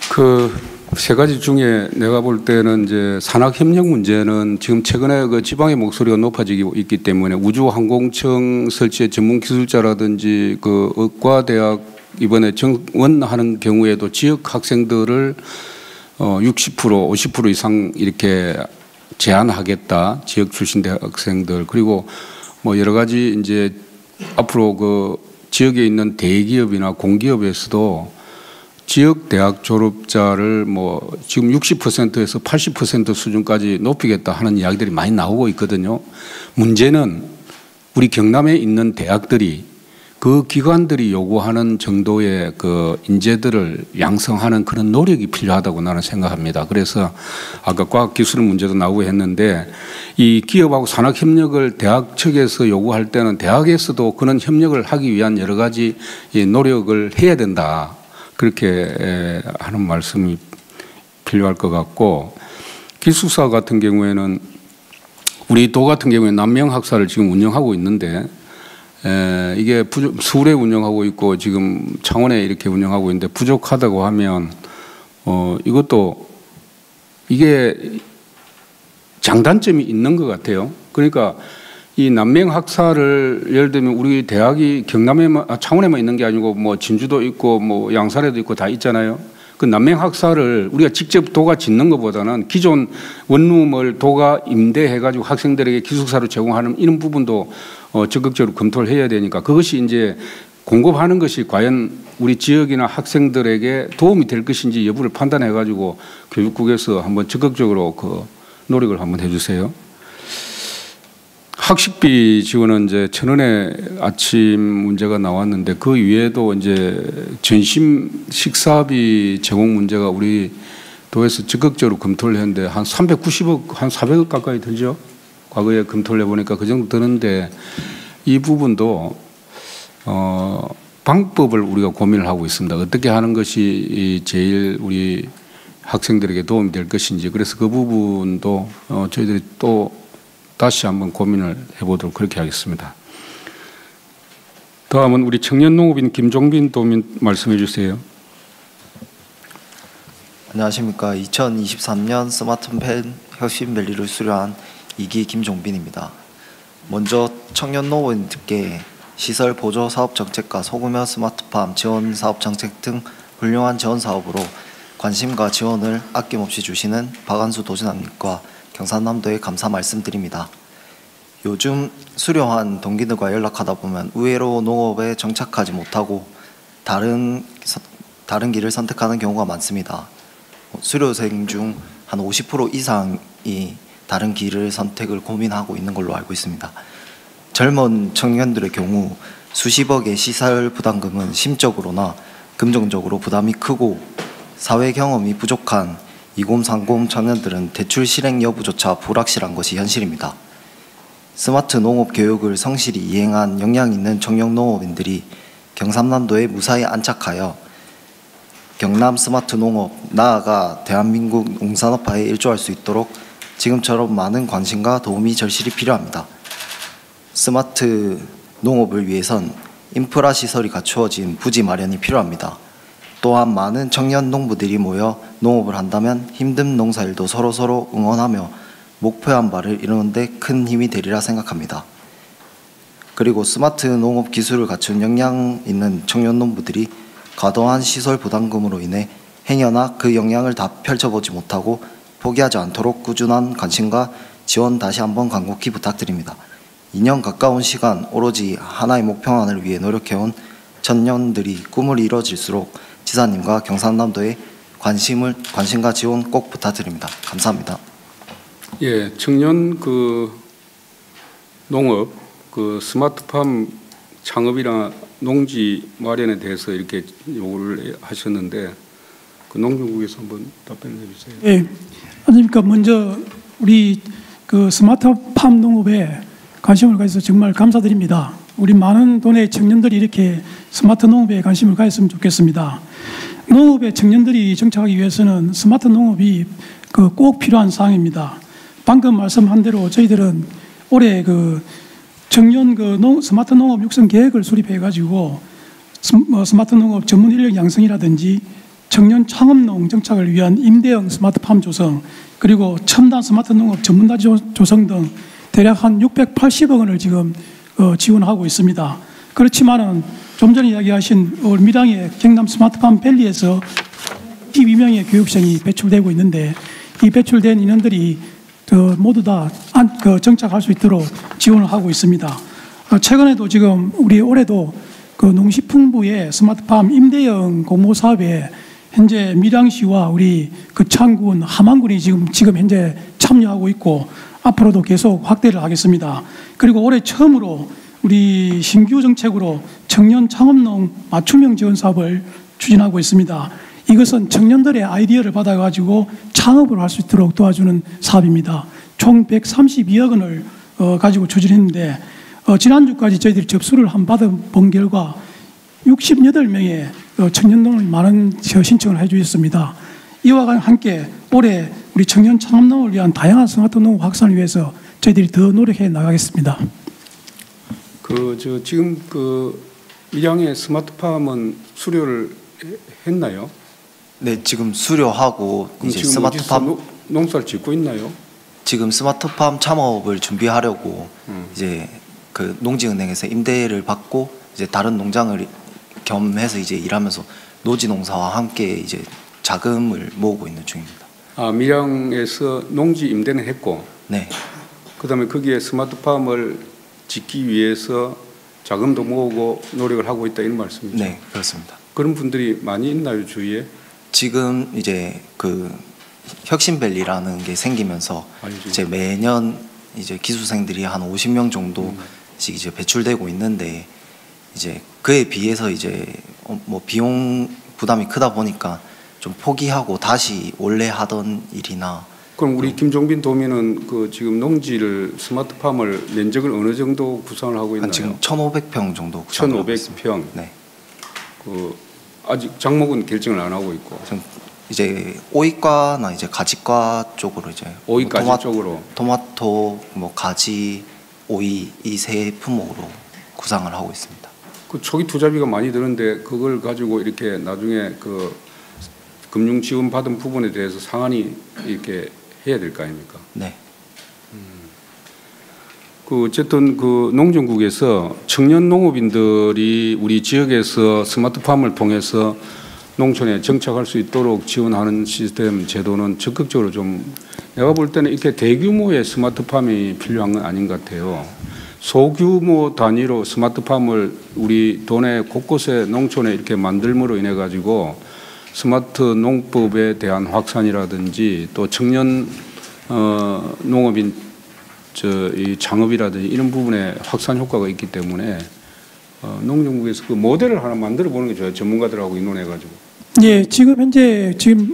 그 세 가지 중에 내가 볼 때는 이제 산학협력 문제는 지금 최근에 그 지방의 목소리가 높아지고 있기 때문에 우주항공청 설치의 전문 기술자라든지 그 의과대학 이번에 정원하는 경우에도 지역 학생들을 60% 50% 이상 이렇게 제한하겠다. 지역 출신 대학생들 그리고 뭐 여러 가지 이제 앞으로 그 지역에 있는 대기업이나 공기업에서도 지역 대학 졸업자를 뭐 지금 60%에서 80% 수준까지 높이겠다 하는 이야기들이 많이 나오고 있거든요. 문제는 우리 경남에 있는 대학들이 그 기관들이 요구하는 정도의 그 인재들을 양성하는 그런 노력이 필요하다고 나는 생각합니다. 그래서 아까 과학기술 문제도 나오고 했는데 이 기업하고 산학 협력을 대학 측에서 요구할 때는 대학에서도 그런 협력을 하기 위한 여러 가지 노력을 해야 된다. 그렇게 하는 말씀이 필요할 것 같고, 기숙사 같은 경우에는 우리 도 같은 경우에 남명학사를 지금 운영하고 있는데 이게 서울에 운영하고 있고 지금 창원에 이렇게 운영하고 있는데 부족하다고 하면 이것도 이게 장단점이 있는 것 같아요. 그러니까 이 남명학사를 예를 들면 우리 대학이 창원에만 있는 게 아니고 뭐 진주도 있고 뭐 양산에도 있고 다 있잖아요. 그 남명학사를 우리가 직접 도가 짓는 것보다는 기존 원룸을 도가 임대해가지고 학생들에게 기숙사로 제공하는 이런 부분도 적극적으로 검토를 해야 되니까 그것이 이제 공급하는 것이 과연 우리 지역이나 학생들에게 도움이 될 것인지 여부를 판단해가지고 교육국에서 한번 적극적으로 그 노력을 한번 해주세요. 학식비 지원은 이제 1,000원의 아침 문제가 나왔는데 그 위에도 이제 전심 식사비 제공 문제가 우리 도에서 적극적으로 검토를 했는데 한 390억, 한 400억 가까이 들죠. 과거에 검토를 해보니까 그 정도 드는데 이 부분도 방법을 우리가 고민을 하고 있습니다. 어떻게 하는 것이 제일 우리 학생들에게 도움이 될 것인지. 그래서 그 부분도 저희들이 또 다시 한번 고민을 해보도록 그렇게 하겠습니다. 다음은 우리 청년농업인 김종빈 도민 말씀해 주세요. 안녕하십니까. 2023년 스마트펜 혁신밸리를 수료한 2기 김종빈입니다. 먼저 청년농업인들께 시설 보조 사업 정책과 소규모 스마트팜 지원 사업 정책 등 훌륭한 지원 사업으로 관심과 지원을 아낌없이 주시는 박한수 도지사님과 경상남도에 감사 말씀드립니다. 요즘 수료한 동기들과 연락하다 보면 의외로 농업에 정착하지 못하고 다른 길을 선택하는 경우가 많습니다. 수료생 중 한 50% 이상이 다른 길을 선택을 고민하고 있는 걸로 알고 있습니다. 젊은 청년들의 경우 수십억의 시설 부담금은 심적으로나 금전적으로 부담이 크고 사회 경험이 부족한 2030 청년들은 대출 실행 여부조차 불확실한 것이 현실입니다. 스마트 농업 교육을 성실히 이행한 역량 있는 청년 농업인들이 경상남도에 무사히 안착하여 경남 스마트 농업, 나아가 대한민국 농산업화에 일조할 수 있도록 지금처럼 많은 관심과 도움이 절실히 필요합니다. 스마트 농업을 위해선 인프라 시설이 갖추어진 부지 마련이 필요합니다. 또한 많은 청년 농부들이 모여 농업을 한다면 힘든 농사일도 서로서로 응원하며 목표한 바를 이루는 데 큰 힘이 되리라 생각합니다. 그리고 스마트 농업 기술을 갖춘 역량 있는 청년 농부들이 과도한 시설 부담금으로 인해 행여나 그 역량을 다 펼쳐보지 못하고 포기하지 않도록 꾸준한 관심과 지원 다시 한번 간곡히 부탁드립니다. 2년 가까운 시간 오로지 하나의 목표만을 위해 노력해온 청년들이 꿈을 이뤄질수록 지사님과 경상남도의 관심과 지원 꼭 부탁드립니다. 감사합니다. 예, 청년 농업 스마트팜 창업이나 농지 마련에 대해서 이렇게 요구를 하셨는데 그 농림국에서 한번 답변을 해주세요. 예, 안녕하십니까. 먼저 우리 스마트팜 농업에 관심을 가져서 정말 감사드립니다. 우리 많은 도내 청년들이 이렇게 스마트 농업에 관심을 가졌으면 좋겠습니다. 농업에 청년들이 정착하기 위해서는 스마트 농업이 꼭 필요한 사항입니다. 방금 말씀한 대로 저희들은 올해 청년 스마트 농업 육성 계획을 수립해 가지고 스마트 농업 전문 인력 양성이라든지 청년 창업농 정착을 위한 임대형 스마트팜 조성, 그리고 첨단 스마트 농업 전문단 조성 등 대략 한 680억 원을 지금 지원하고 있습니다. 그렇지만은 좀 전에 이야기하신 밀양의 경남 스마트팜 밸리에서 12명의 교육생이 배출되고 있는데 이 배출된 인원들이 모두 다 정착할 수 있도록 지원을 하고 있습니다. 최근에도 지금 우리 올해도 농식품부의 스마트팜 임대형 공모 사업에 현재 밀양시와 우리 창군, 함안군이 지금 현재 참여하고 있고 앞으로도 계속 확대를 하겠습니다. 그리고 올해 처음으로 우리 신규 정책으로 청년 창업농 맞춤형 지원 사업을 추진하고 있습니다. 이것은 청년들의 아이디어를 받아가지고 창업을 할 수 있도록 도와주는 사업입니다. 총 132억 원을 가지고 추진했는데 지난주까지 저희들이 접수를 받아본 결과 68명의 청년 농업이 많은 신청을 해주셨습니다. 이와 함께 올해 우리 청년 창업농업을 위한 다양한 스마트 농업 확산을 위해서 저희들이 더 노력해 나가겠습니다. 지금 밀양의 스마트팜은 수료를 했나요? 네, 지금 수료하고 이제 지금 스마트팜 농사를 짓고 있나요? 지금 스마트팜 창업을 준비하려고 이제 그 농지은행에서 임대를 받고 이제 다른 농장을 겸해서 이제 일하면서 노지농사와 함께 이제 자금을 모으고 있는 중입니다. 아, 밀양에서 농지 임대는 했고, 네. 그다음에 거기에 스마트팜을 짓기 위해서 자금도 모으고 노력을 하고 있다 이런 말씀이죠? 네, 그렇습니다. 그런 분들이 많이 있나요, 주위에? 지금 이제 그 혁신밸리라는 게 생기면서 이제 매년 이제 기수생들이 한 50명 정도씩 이제 배출되고 있는데 이제 그에 비해서 이제 뭐 비용 부담이 크다 보니까 좀 포기하고 다시 원래 하던 일이나. 그럼 우리 김종빈 도민은 지금 농지를 스마트팜을 면적을 어느 정도 구상을 하고 있나요? 지금 1,500평 정도 구상을 하고 있습니다. 1,500평. 네. 아직 장목은 결정을 안 하고 있고. 이제 오이과나 이제 가지과 쪽으로 이제 오이까지 쪽으로 토마토, 뭐 가지, 오이 이 세 품목으로 구상을 하고 있습니다. 그 초기 투자비가 많이 드는데 그걸 가지고 이렇게 나중에 그 금융 지원 받은 부분에 대해서 상한이 이렇게 해야 될 거 아닙니까? 네. 어쨌든 농정국에서 청년 농업인들이 우리 지역에서 스마트팜을 통해서 농촌에 정착할 수 있도록 지원하는 시스템 제도는 적극적으로 좀 내가 볼 때는 이렇게 대규모의 스마트팜이 필요한 건 아닌 것 같아요. 소규모 단위로 스마트팜을 우리 도내 곳곳에 농촌에 이렇게 만들므로 인해 가지고 스마트 농법에 대한 확산이라든지 또 청년 농업인 이 창업이라든지 이런 부분에 확산 효과가 있기 때문에 농정국에서 그 모델을 하나 만들어 보는 게 좋아요. 전문가들하고 의논해가지고. 예, 지금 현재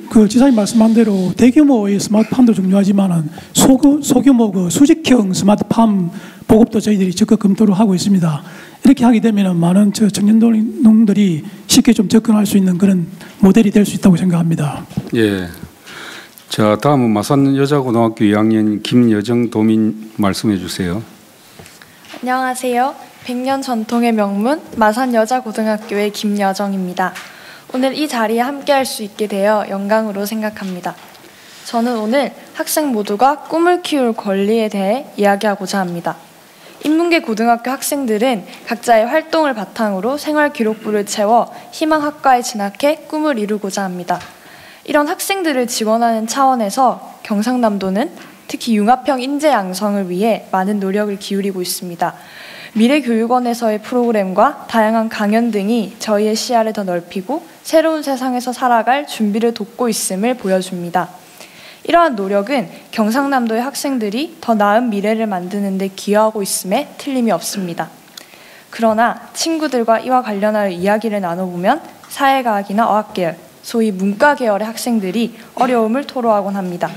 그 지사님 말씀한 대로 대규모의 스마트팜도 중요하지만은 소규모 수직형 스마트팜 보급도 저희들이 적극 검토를 하고 있습니다. 이렇게 하게 되면 많은 청년 농들이 쉽게 좀 접근할 수 있는 그런 모델이 될 수 있다고 생각합니다. 예. 자, 다음은 마산 여자고등학교 2학년 김여정 도민 말씀해 주세요. 안녕하세요. 100년 전통의 명문 마산 여자고등학교의 김여정입니다. 오늘 이 자리에 함께할 수 있게 되어 영광으로 생각합니다. 저는 오늘 학생 모두가 꿈을 키울 권리에 대해 이야기하고자 합니다. 인문계 고등학교 학생들은 각자의 활동을 바탕으로 생활기록부를 채워 희망학과에 진학해 꿈을 이루고자 합니다. 이런 학생들을 지원하는 차원에서 경상남도는 특히 융합형 인재 양성을 위해 많은 노력을 기울이고 있습니다. 미래교육원에서의 프로그램과 다양한 강연 등이 저희의 시야를 더 넓히고 새로운 세상에서 살아갈 준비를 돕고 있음을 보여줍니다. 이러한 노력은 경상남도의 학생들이 더 나은 미래를 만드는 데 기여하고 있음에 틀림이 없습니다. 그러나 친구들과 이와 관련하여 이야기를 나눠보면 사회과학이나 어학계열, 소위 문과 계열의 학생들이 어려움을 토로하곤 합니다.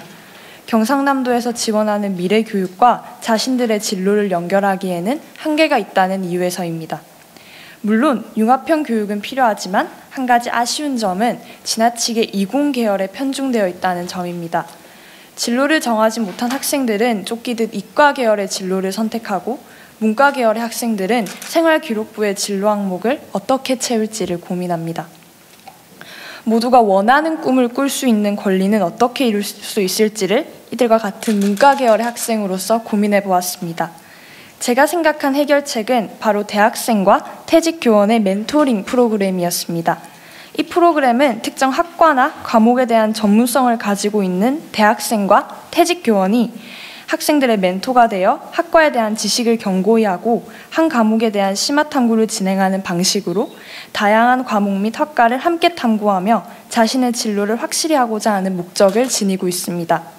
경상남도에서 지원하는 미래교육과 자신들의 진로를 연결하기에는 한계가 있다는 이유에서입니다. 물론 융합형 교육은 필요하지만 한 가지 아쉬운 점은 지나치게 이공 계열에 편중되어 있다는 점입니다. 진로를 정하지 못한 학생들은 쫓기듯 이과 계열의 진로를 선택하고 문과 계열의 학생들은 생활기록부의 진로 항목을 어떻게 채울지를 고민합니다. 모두가 원하는 꿈을 꿀 수 있는 권리는 어떻게 이룰 수 있을지를 이들과 같은 문과 계열의 학생으로서 고민해 보았습니다. 제가 생각한 해결책은 바로 대학생과 퇴직교원의 멘토링 프로그램이었습니다. 이 프로그램은 특정 학과나 과목에 대한 전문성을 가지고 있는 대학생과 퇴직교원이 학생들의 멘토가 되어 학과에 대한 지식을 견고히 하고 한 과목에 대한 심화 탐구를 진행하는 방식으로 다양한 과목 및 학과를 함께 탐구하며 자신의 진로를 확실히 하고자 하는 목적을 지니고 있습니다.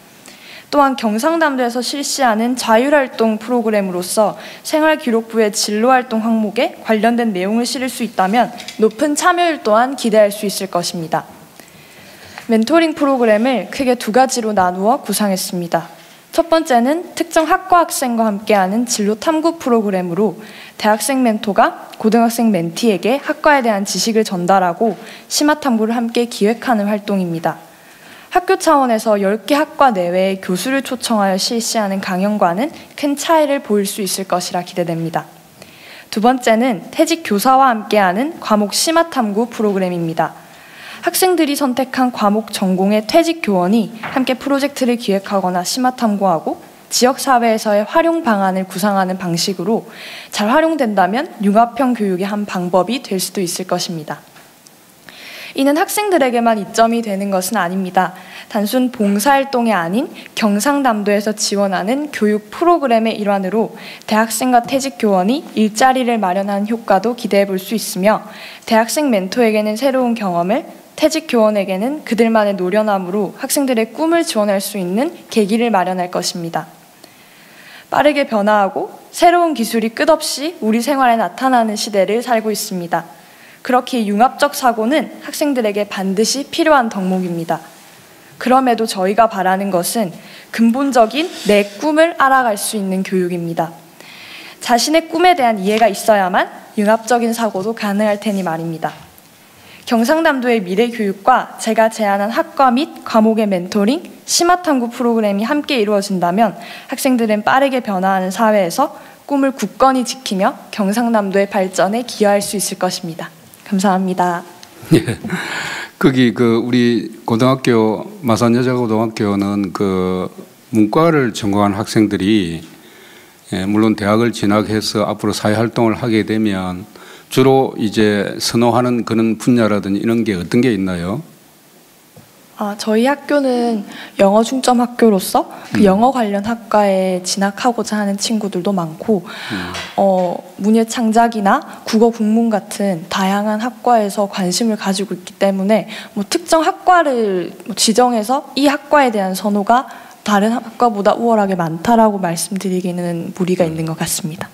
또한 경상남도에서 실시하는 자율활동 프로그램으로서 생활기록부의 진로활동 항목에 관련된 내용을 실을 수 있다면 높은 참여율 또한 기대할 수 있을 것입니다. 멘토링 프로그램을 크게 두 가지로 나누어 구상했습니다. 첫 번째는 특정 학과 학생과 함께하는 진로 탐구 프로그램으로 대학생 멘토가 고등학생 멘티에게 학과에 대한 지식을 전달하고 심화 탐구를 함께 기획하는 활동입니다. 학교 차원에서 10개 학과 내외의 교수를 초청하여 실시하는 강연과는 큰 차이를 보일 수 있을 것이라 기대됩니다. 두 번째는 퇴직 교사와 함께하는 과목 심화 탐구 프로그램입니다. 학생들이 선택한 과목 전공의 퇴직 교원이 함께 프로젝트를 기획하거나 심화 탐구하고 지역사회에서의 활용 방안을 구상하는 방식으로 잘 활용된다면 융합형 교육의 한 방법이 될 수도 있을 것입니다. 이는 학생들에게만 이점이 되는 것은 아닙니다. 단순 봉사활동이 아닌 경상남도에서 지원하는 교육 프로그램의 일환으로 대학생과 퇴직교원이 일자리를 마련하는 효과도 기대해 볼 수 있으며 대학생 멘토에게는 새로운 경험을, 퇴직교원에게는 그들만의 노련함으로 학생들의 꿈을 지원할 수 있는 계기를 마련할 것입니다. 빠르게 변화하고 새로운 기술이 끝없이 우리 생활에 나타나는 시대를 살고 있습니다. 그렇게 융합적 사고는 학생들에게 반드시 필요한 덕목입니다. 그럼에도 저희가 바라는 것은 근본적인 내 꿈을 알아갈 수 있는 교육입니다. 자신의 꿈에 대한 이해가 있어야만 융합적인 사고도 가능할 테니 말입니다. 경상남도의 미래교육과 제가 제안한 학과 및 과목의 멘토링, 심화탐구 프로그램이 함께 이루어진다면 학생들은 빠르게 변화하는 사회에서 꿈을 굳건히 지키며 경상남도의 발전에 기여할 수 있을 것입니다. 감사합니다. 예. 거기 우리 고등학교 마산여자고등학교는 문과를 전공한 학생들이 물론 대학을 진학해서 앞으로 사회활동을 하게 되면 주로 이제 선호하는 그런 분야라든지 이런 게 어떤 게 있나요? 저희 학교는 영어 중점 학교로서 그 영어 관련 학과에 진학하고자 하는 친구들도 많고 문예창작이나 국어 국문 같은 다양한 학과에서 관심을 가지고 있기 때문에 특정 학과를 지정해서 이 학과에 대한 선호가 다른 학과보다 우월하게 많다라고 말씀드리기는 무리가 있는 것 같습니다.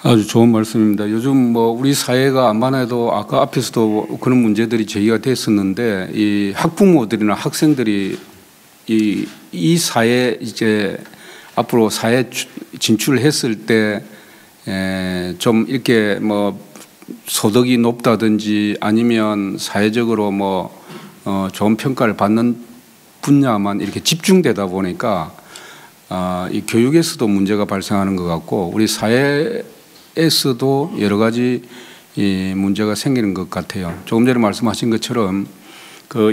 아주 좋은 말씀입니다. 요즘 우리 사회가 암만 해도 아까 앞에서도 그런 문제들이 제기가 됐었는데 이 학부모들이나 학생들이 이 사회 이제 앞으로 사회 진출을 했을 때 좀 이렇게 소득이 높다든지 아니면 사회적으로 좋은 평가를 받는 분야만 이렇게 집중되다 보니까 이 교육에서도 문제가 발생하는 것 같고 우리 사회에서도 여러 가지 이 문제가 생기는 것 같아요. 조금 전에 말씀하신 것처럼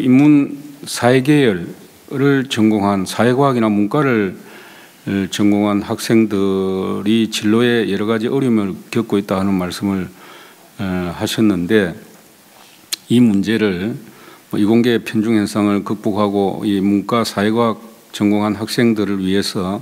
인문 사회계열을 전공한 사회과학이나 문과를 전공한 학생들이 진로에 여러 가지 어려움을 겪고 있다 하는 말씀을 하셨는데 이 문제를 이공계 편중 현상을 극복하고 이 문과 사회과학 전공한 학생들을 위해서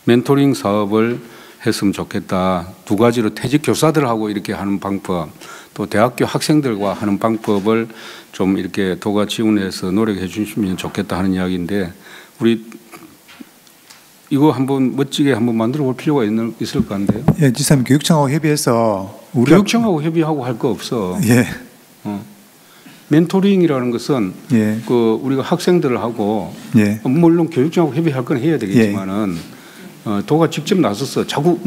멘토링 사업을 했으면 좋겠다. 두 가지로 퇴직 교사들하고 이렇게 하는 방법, 또 대학교 학생들과 하는 방법을 좀 이렇게 도가 지원해서 노력해 주시면 좋겠다 하는 이야기인데 우리 이거 한번 멋지게 한번 만들어 볼 필요가 있을 것 같은데요. 예, 지사님 교육청하고 협의해서 교육청하고 협의하고 할 거 없어. 예. 멘토링이라는 것은 예. 우리가 학생들을 하고 예. 물론 교육청하고 협의할 건 해야 되겠지만은 도가 직접 나서서 자꾸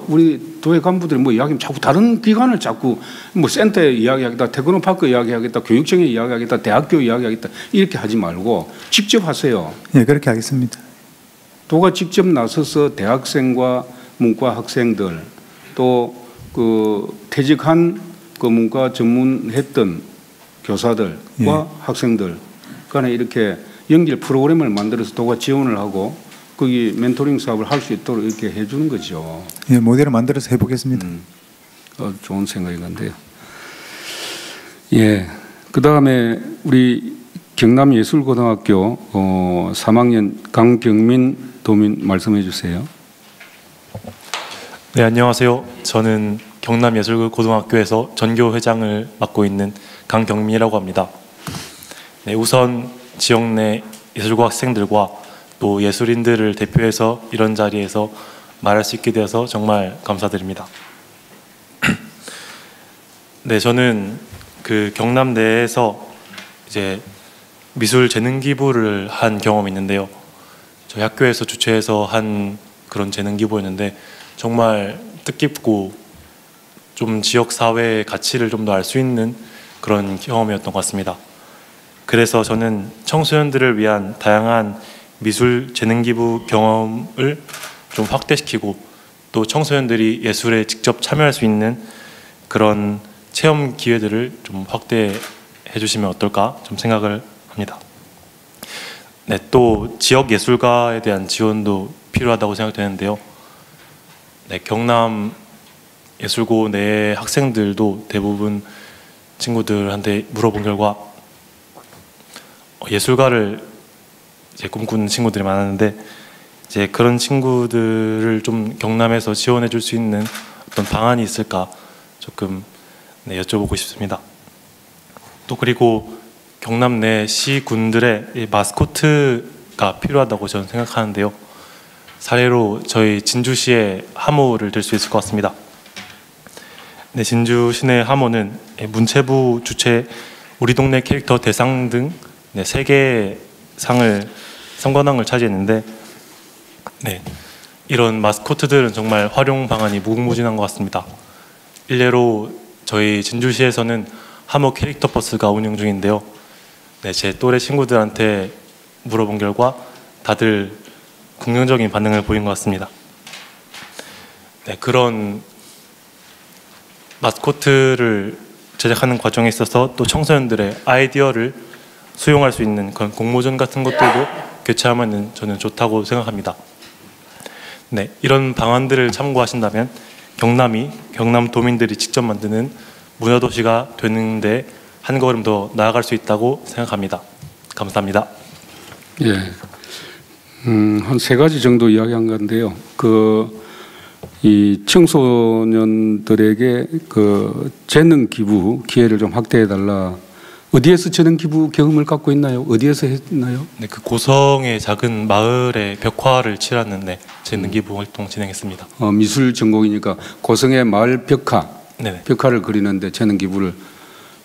우리 도의 간부들이 이야기하면 자꾸 다른 기관을 자꾸 센터에 이야기하겠다, 테크노파크 이야기하겠다, 교육청에 이야기하겠다, 대학교 이야기하겠다 이렇게 하지 말고 직접 하세요. 예, 그렇게 하겠습니다. 도가 직접 나서서 대학생과 문과 학생들 또 퇴직한 문과 전문했던 교사들과 학생들 간에 이렇게 연결 프로그램을 만들어서 도가 지원을 하고 거기 멘토링 사업을 할 수 있도록 이렇게 해주는 거죠. 예, 모델을 만들어서 해보겠습니다. 좋은 생각인 건데요. 예, 그 다음에 우리 경남예술고등학교 3학년 강경민 도민 말씀해 주세요. 네, 안녕하세요. 저는 경남예술고등학교에서 전교회장을 맡고 있는 강경민이라고 합니다. 네, 우선 지역 내 예술고 학생들과 또 예술인들을 대표해서 이런 자리에서 말할 수 있게 되어서 정말 감사드립니다. 네, 저는 경남 내에서 이제 미술 재능 기부를 한 경험이 있는데요. 저희 학교에서 주최해서 한 그런 재능 기부였는데 정말 뜻깊고 좀 지역 사회의 가치를 좀 더 알 수 있는 그런 경험이었던 것 같습니다. 그래서 저는 청소년들을 위한 다양한 미술 재능 기부 경험을 좀 확대시키고 또 청소년들이 예술에 직접 참여할 수 있는 그런 체험 기회들을 좀 확대해 주시면 어떨까 좀 생각을 합니다. 네, 또 지역 예술가에 대한 지원도 필요하다고 생각되는데요. 네, 경남 예술고 내 학생들도 대부분 친구들한테 물어본 결과 예술가를 이제 꿈꾸는 친구들이 많았는데 이제 그런 친구들을 좀 경남에서 지원해 줄 수 있는 어떤 방안이 있을까 조금 네, 여쭤보고 싶습니다. 또 그리고 경남 내 시군들의 마스코트가 필요하다고 저는 생각하는데요. 사례로 저희 진주시의 하모를 들 수 있을 것 같습니다. 네, 진주 시내 하모는 문체부 주최 우리 동네 캐릭터 대상 등 3개의 상관왕을 차지했는데 네, 이런 마스코트들은 정말 활용 방안이 무궁무진한 것 같습니다. 일례로 저희 진주시에서는 하모 캐릭터 버스가 운영 중인데요. 네, 제 또래 친구들한테 물어본 결과 다들 긍정적인 반응을 보인 것 같습니다. 네, 그런 마스코트를 제작하는 과정에 있어서 또 청소년들의 아이디어를 수용할 수 있는 그런 공모전 같은 것들도 개최하면 저는 좋다고 생각합니다. 네, 이런 방안들을 참고하신다면 경남이 경남도민들이 직접 만드는 문화도시가 되는데 한 걸음 더 나아갈 수 있다고 생각합니다. 감사합니다. 예, 한 3가지 정도 이야기한 건데요. 이 청소년들에게 재능 기부 기회를 좀 확대해 달라. 어디에서 재능 기부 경험을 갖고 있나요? 어디에서 했나요? 네, 그 고성의 작은 마을에 벽화를 칠하는 재능 기부 활동 진행했습니다. 미술 전공이니까 고성의 마을 벽화, 네네. 벽화를 그리는데 재능 기부를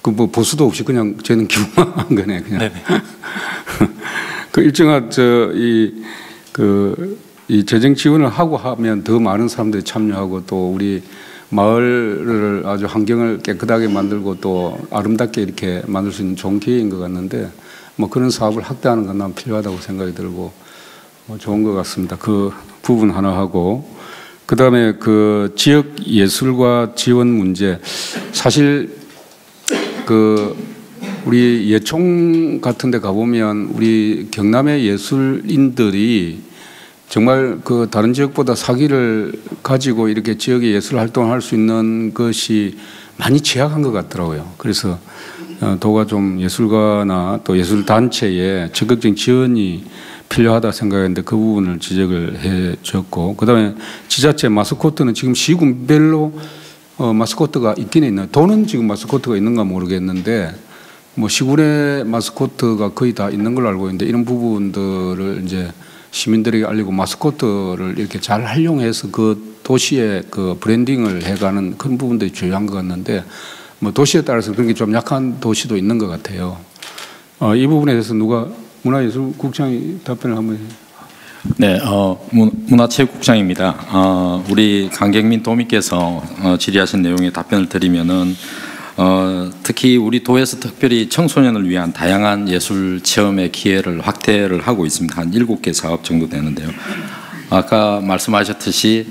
뭐 보수도 없이 그냥 재능 기부만 한 거네, 그냥. 네네. 그 일정한 이 재정 지원을 하고 하면 더 많은 사람들이 참여하고 또 우리 마을을 아주 환경을 깨끗하게 만들고 또 아름답게 이렇게 만들 수 있는 좋은 기회인 것 같는데 뭐 그런 사업을 확대하는 건 난 필요하다고 생각이 들고 좋은 것 같습니다. 그 부분 하나 하고 그다음에 그 지역 예술과 지원 문제 사실 우리 예총 같은 데 가보면 우리 경남의 예술인들이 정말 다른 지역보다 사기를 가지고 이렇게 지역의 예술 활동을 할 수 있는 것이 많이 취약한 것 같더라고요. 그래서 도가 좀 예술가나 또 예술단체에 적극적인 지원이 필요하다 생각했는데 그 부분을 지적을 해 줬고 그다음에 지자체 마스코트는 지금 시군별로 마스코트가 있긴 있나요? 도는 지금 마스코트가 있는가 모르겠는데 뭐 시군의 마스코트가 거의 다 있는 걸로 알고 있는데 이런 부분들을 이제 시민들에게 알리고 마스코트를 이렇게 잘 활용해서 그 도시의 그 브랜딩을 해가는 그런 부분들이 중요한 것 같는데 뭐 도시에 따라서 그런 게 좀 약한 도시도 있는 것 같아요. 이 부분에 대해서 누가 문화예술국장이 답변을 한번 해요. 네, 문화체육국장입니다. 우리 강경민 도민께서 질의하신 내용에 답변을 드리면은 특히 우리 도에서 특별히 청소년을 위한 다양한 예술 체험의 기회를 확대를 하고 있습니다. 한 7개 사업 정도 되는데요. 아까 말씀하셨듯이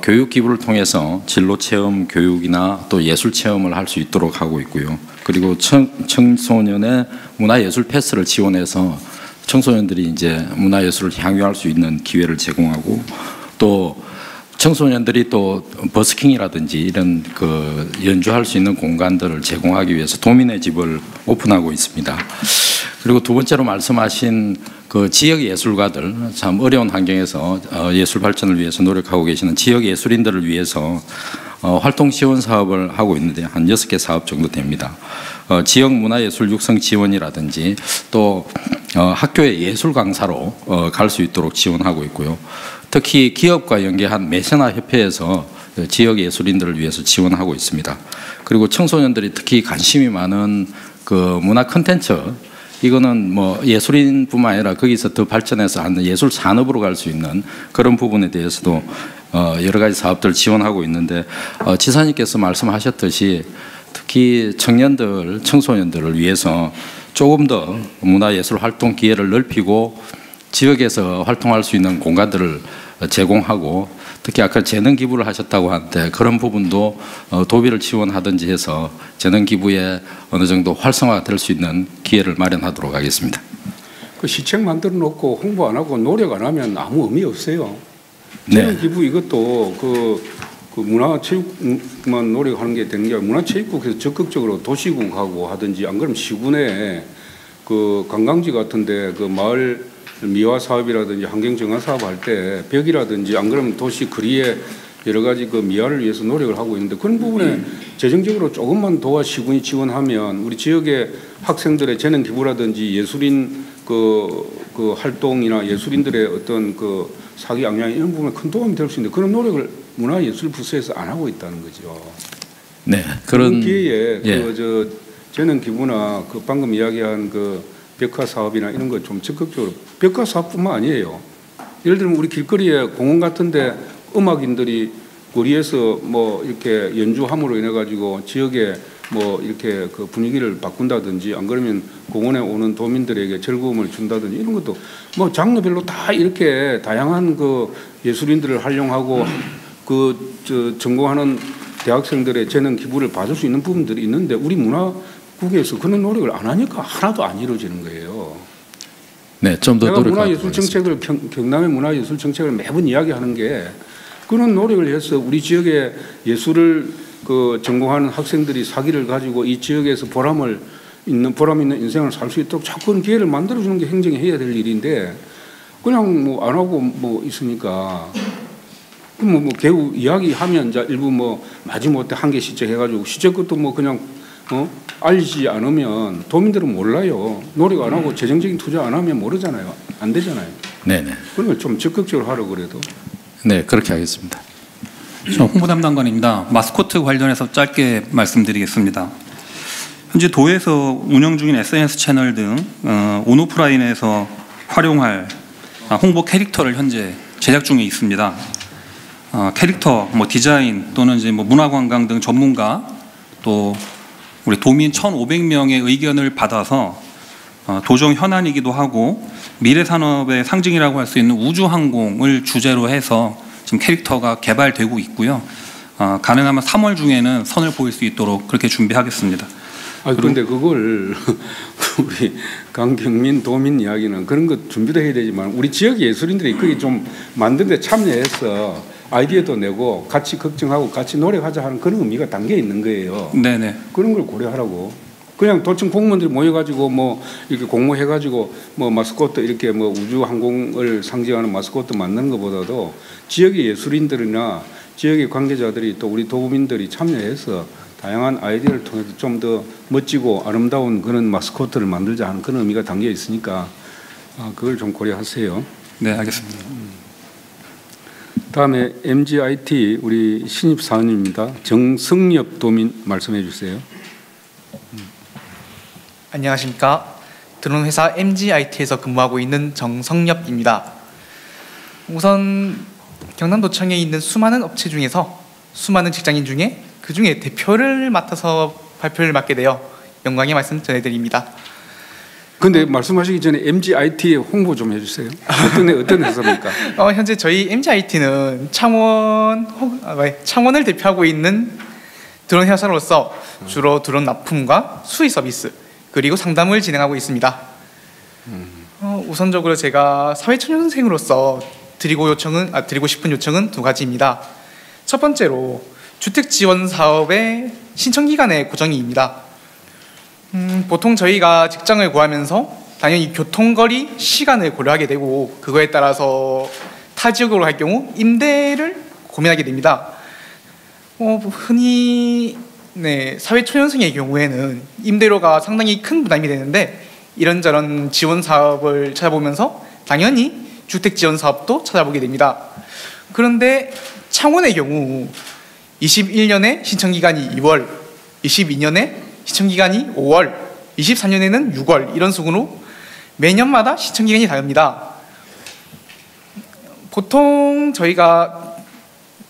교육 기부를 통해서 진로 체험 교육이나 또 예술 체험을 할 수 있도록 하고 있고요. 그리고 청소년의 문화예술 패스를 지원해서 청소년들이 이제 문화예술을 향유할 수 있는 기회를 제공하고 또 청소년들이 또 버스킹이라든지 이런 연주할 수 있는 공간들을 제공하기 위해서 도민의 집을 오픈하고 있습니다. 그리고 두 번째로 말씀하신 지역 예술가들 참 어려운 환경에서 예술 발전을 위해서 노력하고 계시는 지역 예술인들을 위해서 활동 지원 사업을 하고 있는데 한 6개 사업 정도 됩니다. 지역 문화예술 육성 지원이라든지 또 학교의 예술 강사로 갈 수 있도록 지원하고 있고요. 특히 기업과 연계한 매세나 협회에서 지역 예술인들을 위해서 지원하고 있습니다. 그리고 청소년들이 특히 관심이 많은 문화 콘텐츠 이거는 뭐 예술인뿐만 아니라 거기서 더 발전해서 하는 예술 산업으로 갈 수 있는 그런 부분에 대해서도 여러 가지 사업들을 지원하고 있는데 지사님께서 말씀하셨듯이 특히 청년들, 청소년들을 위해서 조금 더 문화예술 활동 기회를 넓히고 지역에서 활동할 수 있는 공간들을 제공하고 특히 아까 재능 기부를 하셨다고 하는데 그런 부분도 도비를 지원하든지 해서 재능 기부에 어느 정도 활성화가 될 수 있는 기회를 마련하도록 하겠습니다. 그 시책 만들어 놓고 홍보 안 하고 노력 안 하면 아무 의미 없어요. 재능 기부 이것도 그 문화체육만 노력하는 게 되는 게 아니라 문화체육국에서 적극적으로 도시국하고 하든지 안 그러면 시군에 그 관광지 같은데 그 마을 미화 사업이라든지 환경 정화 사업 할 때 벽이라든지 안 그러면 도시 거리에 여러 가지 그 미화를 위해서 노력을 하고 있는데 그런 부분에 재정적으로 조금만 도와 시군이 지원하면 우리 지역의 학생들의 재능 기부라든지 예술인 그 활동이나 예술인들의 어떤 그 사기 양양 이런 부분에 큰 도움이 될 수 있는데 그런 노력을 문화예술부서에서 안 하고 있다는 거죠. 네, 그런 기회에 그 재능 기부나 그 방금 이야기한 그 벽화 사업이나 이런 거 좀 적극적으로 벽화 사업뿐만 아니에요. 예를 들면 우리 길거리에 공원 같은데 음악인들이 거리에서 뭐 이렇게 연주함으로 인해 가지고 지역에 뭐 이렇게 그 분위기를 바꾼다든지 안 그러면 공원에 오는 도민들에게 즐거움을 준다든지 이런 것도 뭐 장르별로 다 이렇게 다양한 그 예술인들을 활용하고 그 전공하는 대학생들의 재능 기부를 받을 수 있는 부분들이 있는데 우리 문화국에서 그런 노력을 안 하니까 하나도 안 이루어지는 거예요. 네, 좀 더 노력하도록 문화예술 정책을 경남의 문화예술 정책을 매번 이야기하는 게 그런 노력을 해서 우리 지역의 예술을 그 전공하는 학생들이 사기를 가지고 이 지역에서 보람 있는 인생을 살 수 있도록 자꾸 그런 기회를 만들어주는 게 행정이 해야 될 일인데 그냥 뭐 안 하고 뭐 있으니까 뭐 개우 이야기하면 이제 일부 뭐 마지못해 한계 시책 해가지고 시책 것도 뭐 그냥 알리지 않으면 도민들은 몰라요. 노력 안 하고 재정적인 투자 안 하면 모르잖아요. 안 되잖아요. 네네. 그런 걸 좀 적극적으로 하라고 그래도. 네, 그렇게 하겠습니다. 저 홍보담당관입니다. 마스코트 관련해서 짧게 말씀드리겠습니다. 현재 도에서 운영 중인 SNS 채널 등 온오프라인에서 활용할 홍보 캐릭터를 현재 제작 중에 있습니다. 캐릭터, 뭐 디자인 또는 이제 뭐 문화관광 등 전문가 또 우리 도민 1,500명의 의견을 받아서 도정 현안이기도 하고 미래 산업의 상징이라고 할 수 있는 우주항공을 주제로 해서 지금 캐릭터가 개발되고 있고요. 가능하면 3월 중에는 선을 보일 수 있도록 그렇게 준비하겠습니다. 그런데 그걸 우리 강경민 도민 이야기는 그런 거 준비도 해야 되지만 우리 지역 예술인들이 그게 좀 만드는데 참여해서 아이디어도 내고 같이 걱정하고 같이 노력하자 하는 그런 의미가 담겨 있는 거예요. 네네. 그런 걸 고려하라고. 그냥 도청 공무원들이 모여가지고 뭐 이렇게 공모해가지고 뭐 마스코트 이렇게 뭐 우주 항공을 상징하는 마스코트 만드는 것보다도 지역의 예술인들이나 지역의 관계자들이 또 우리 도민들이 참여해서 다양한 아이디어를 통해서 좀 더 멋지고 아름다운 그런 마스코트를 만들자 하는 그런 의미가 담겨 있으니까 그걸 좀 고려하세요. 네, 알겠습니다. 다음에 MGIT 우리 신입 사원입니다. 정승엽 도민 말씀해 주세요. 안녕하십니까. 드론회사 MGIT에서 근무하고 있는 정성엽입니다. 우선 경남도청에 있는 수많은 업체 중에서 수많은 직장인 중에 그 중에 대표를 맡아서 발표를 맡게 되어 영광의 말씀 전해드립니다. 근데 말씀하시기 전에 MGIT 홍보 좀 해주세요. 어떤 회사입니까? 현재 저희 MGIT는 창원을 대표하고 있는 드론 회사로서 주로 드론 납품과 수의 서비스 그리고 상담을 진행하고 있습니다. 우선적으로 제가 사회초년생으로서 드리고 싶은 요청은 두 가지입니다. 첫 번째로 주택 지원 사업의 신청 기간의 고정입니다. 보통 저희가 직장을 구하면서 당연히 교통거리, 시간을 고려하게 되고 그거에 따라서 타 지역으로 갈 경우 임대를 고민하게 됩니다. 흔히 사회초년생의 경우에는 임대료가 상당히 큰 부담이 되는데 이런저런 지원 사업을 찾아보면서 당연히 주택 지원 사업도 찾아보게 됩니다. 그런데 창원의 경우 21년에 신청 기간이 2월, 22년에 신청 기간이 5월, 24년에는 6월 이런 식으로 매년마다 신청 기간이 다릅니다. 보통 저희가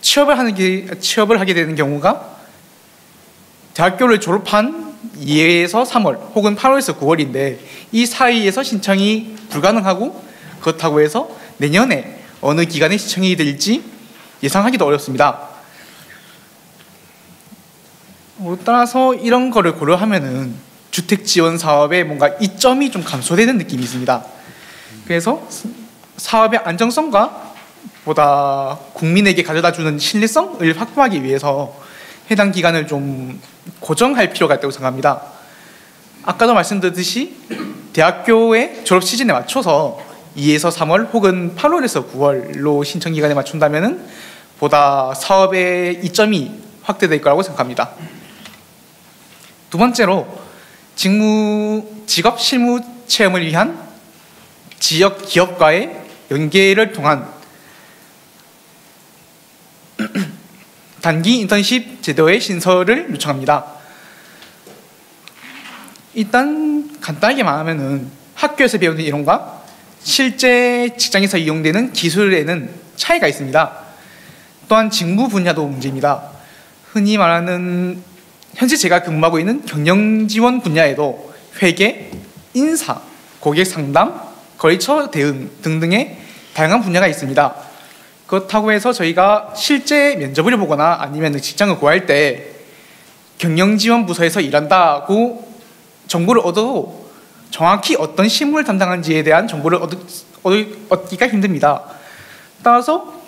취업을 하게 되는 경우가 대학교를 졸업한 2에서 3월 혹은 8월에서 9월인데 이 사이에서 신청이 불가능하고 그렇다고 해서 내년에 어느 기간에 신청이 될지 예상하기도 어렵습니다. 따라서 이런 거를 고려하면은 주택 지원 사업의 뭔가 이점이 좀 감소되는 느낌이 있습니다. 그래서 사업의 안정성과 보다 국민에게 가져다주는 신뢰성을 확보하기 위해서 해당 기간을 좀 고정할 필요가 있다고 생각합니다. 아까도 말씀드렸듯이 대학교의 졸업 시즌에 맞춰서 2에서 3월 혹은 8월에서 9월로 신청 기간에 맞춘다면 보다 사업의 이점이 확대될 거라고 생각합니다. 두 번째로 직업 실무 체험을 위한 지역 기업과의 연계를 통한 단기 인턴십 제도의 신설을 요청합니다. 일단 간단하게 말하면은 학교에서 배우는 이론과 실제 직장에서 이용되는 기술에는 차이가 있습니다. 또한 직무 분야도 문제입니다. 흔히 말하는 현재 제가 근무하고 있는 경영지원 분야에도 회계, 인사, 고객 상담, 거래처 대응 등등의 다양한 분야가 있습니다. 그렇다고 해서 저희가 실제 면접을 보거나 아니면 직장을 구할 때 경영지원 부서에서 일한다고 정보를 얻어도 정확히 어떤 실무를 담당하는지에 대한 정보를 얻기가 힘듭니다. 따라서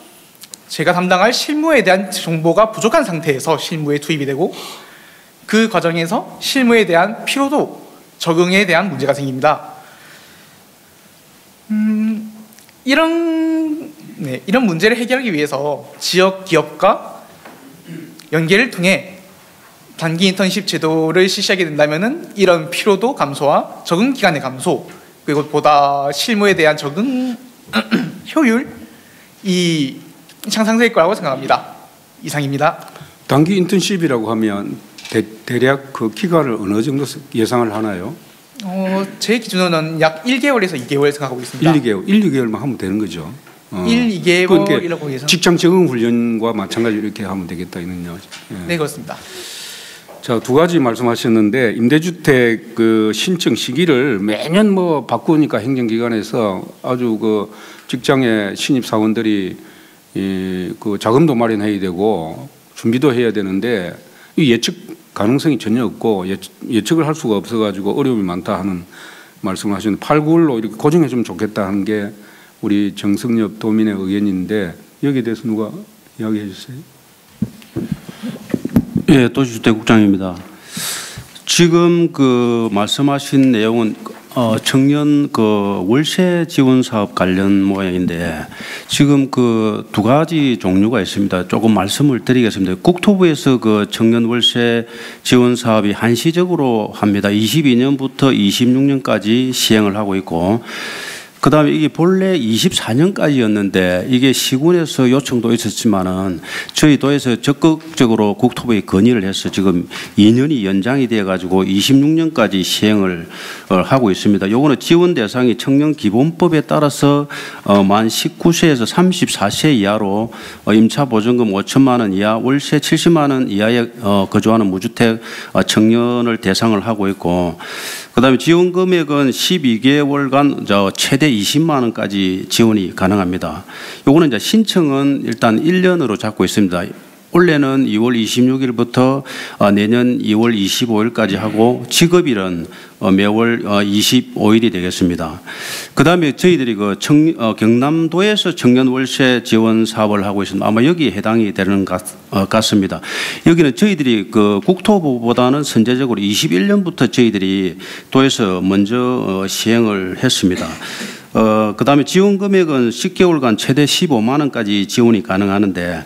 제가 담당할 실무에 대한 정보가 부족한 상태에서 실무에 투입이 되고 그 과정에서 실무에 대한 피로도, 적응에 대한 문제가 생깁니다. 이런 문제를 해결하기 위해서 지역 기업과 연계를 통해 단기 인턴십 제도를 실시하게 된다면 이런 피로도 감소와 적응 기간의 감소, 그리고 보다 실무에 대한 적응 효율이 향상될 거라고 생각합니다. 이상입니다. 단기 인턴십이라고 하면 대략 그 기간을 어느 정도 예상을 하나요? 제 기준으로는 약 1개월에서 2개월 생각하고 있습니다. 1-2개월만 하면 되는 거죠. 1-2개월이라고 예상. 직장 적응 훈련과 마찬가지로 이렇게 하면 되겠다 이는 요. 네, 그렇습니다. 자, 두 가지 말씀하셨는데 임대주택 그 신청 시기를 매년 뭐 바꾸니까 행정기관에서 아주 그 직장의 신입 사원들이 그 자금도 마련해야 되고 준비도 해야 되는데 이 예측 가능성이 전혀 없고 예측을 할 수가 없어가지고 어려움이 많다 하는 말씀을 하셨는데 8, 9월로 이렇게 고정해주면 좋겠다 하는 게 우리 정승엽 도민의 의견인데 여기에 대해서 누가 이야기해 주세요. 예, 도시주택국장입니다. 지금 그 말씀하신 내용은 청년 그 월세 지원 사업 관련 모양인데 지금 그 두 가지 종류가 있습니다. 조금 말씀을 드리겠습니다. 국토부에서 그 청년 월세 지원 사업이 한시적으로 합니다. 22년부터 26년까지 시행을 하고 있고 그 다음에 이게 본래 24년까지였는데 이게 시군에서 요청도 있었지만은 저희 도에서 적극적으로 국토부에 건의를 해서 지금 2년이 연장이 되어가지고 26년까지 시행을 하고 있습니다. 요거는 지원 대상이 청년기본법에 따라서 만 19세에서 34세 이하로 임차 보증금 5천만 원 이하, 월세 70만 원 이하에 거주하는 무주택 청년을 대상을 하고 있고 그 다음에 지원 금액은 12개월간 최대 20만 원까지 지원이 가능합니다. 요거는 이제 신청은 일단 1년으로 잡고 있습니다. 올해는 2월 26일부터 내년 2월 25일까지 하고 직업일은 매월 25일이 되겠습니다. 그 다음에 저희들이 그 경남도에서 청년 월세 지원 사업을 하고 있습니다. 아마 여기에 해당이 되는 것 같습니다. 여기는 저희들이 그 국토부보다는 선제적으로 21년부터 저희들이 도에서 먼저 시행을 했습니다. 그 다음에 지원 금액은 10개월간 최대 15만 원까지 지원이 가능하는데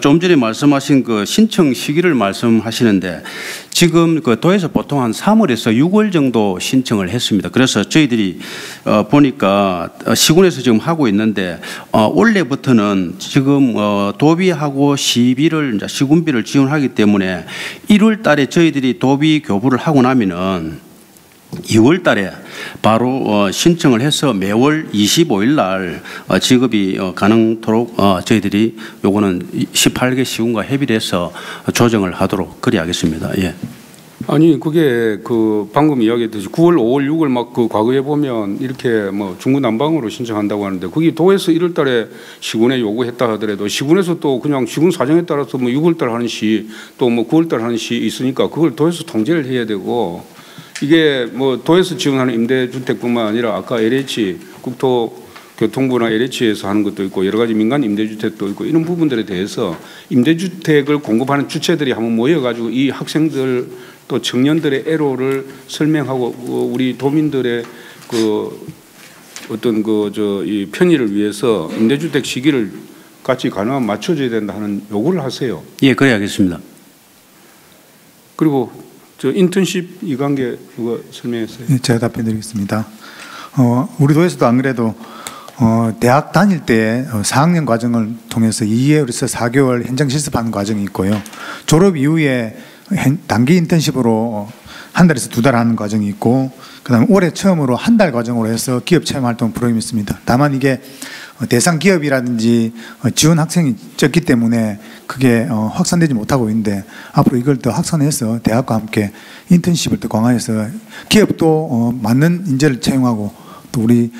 좀 전에 말씀하신 그 신청 시기를 말씀하시는데 지금 그 도에서 보통 한 3월에서 6월 정도 신청을 했습니다. 그래서 저희들이 보니까 시군에서 지금 하고 있는데 올해부터는 지금 도비하고 시비를 이제 시군비를 지원하기 때문에 1월 달에 저희들이 도비 교부를 하고 나면은 2월 달에 바로 신청을 해서 매월 25일 날 지급이 가능토록 저희들이 요거는 18개 시군과 협의를 해서 조정을 하도록 그리하겠습니다. 예. 아니 그게 그 방금 이야기했듯이 9월, 5월, 6월 막 그 과거에 보면 이렇게 뭐 중구난방으로 신청한다고 하는데 그게 도에서 1월 달에 시군에 요구했다 하더라도 시군에서 또 그냥 시군 사정에 따라서 뭐 6월 달 하는 시 또 뭐 9월 달 하는 시 있으니까 그걸 도에서 통제를 해야 되고 이게 뭐 도에서 지원하는 임대주택뿐만 아니라 아까 LH 국토교통부나 LH에서 하는 것도 있고 여러 가지 민간 임대주택도 있고 이런 부분들에 대해서 임대주택을 공급하는 주체들이 한번 모여가지고 이 학생들 또 청년들의 애로를 설명하고 우리 도민들의 그 어떤 이 편의를 위해서 임대주택 시기를 같이 가능하면 맞춰줘야 된다 하는 요구를 하세요. 예, 그래야겠습니다. 그리고 저 인턴십 이 관계 누가 설명했어요? 네, 제가 답변드리겠습니다. 우리 도에서도 안 그래도 대학 다닐 때 4학년 과정을 통해서 2개월에서 4개월 현장 실습하는 과정이 있고요. 졸업 이후에 단기 인턴십으로 한 달에서 2달 하는 과정이 있고, 그다음에 올해 처음으로 한 달 과정으로 해서 기업 체험 활동 프로그램이 있습니다. 다만 이게 대상 기업이라든지 지원 학생이 적기 때문에 그게 확산되지 못하고 있는데 앞으로 이걸 더 확산해서 대학과 함께 인턴십을 더 강화해서 기업도 맞는 인재를 채용하고 또 우리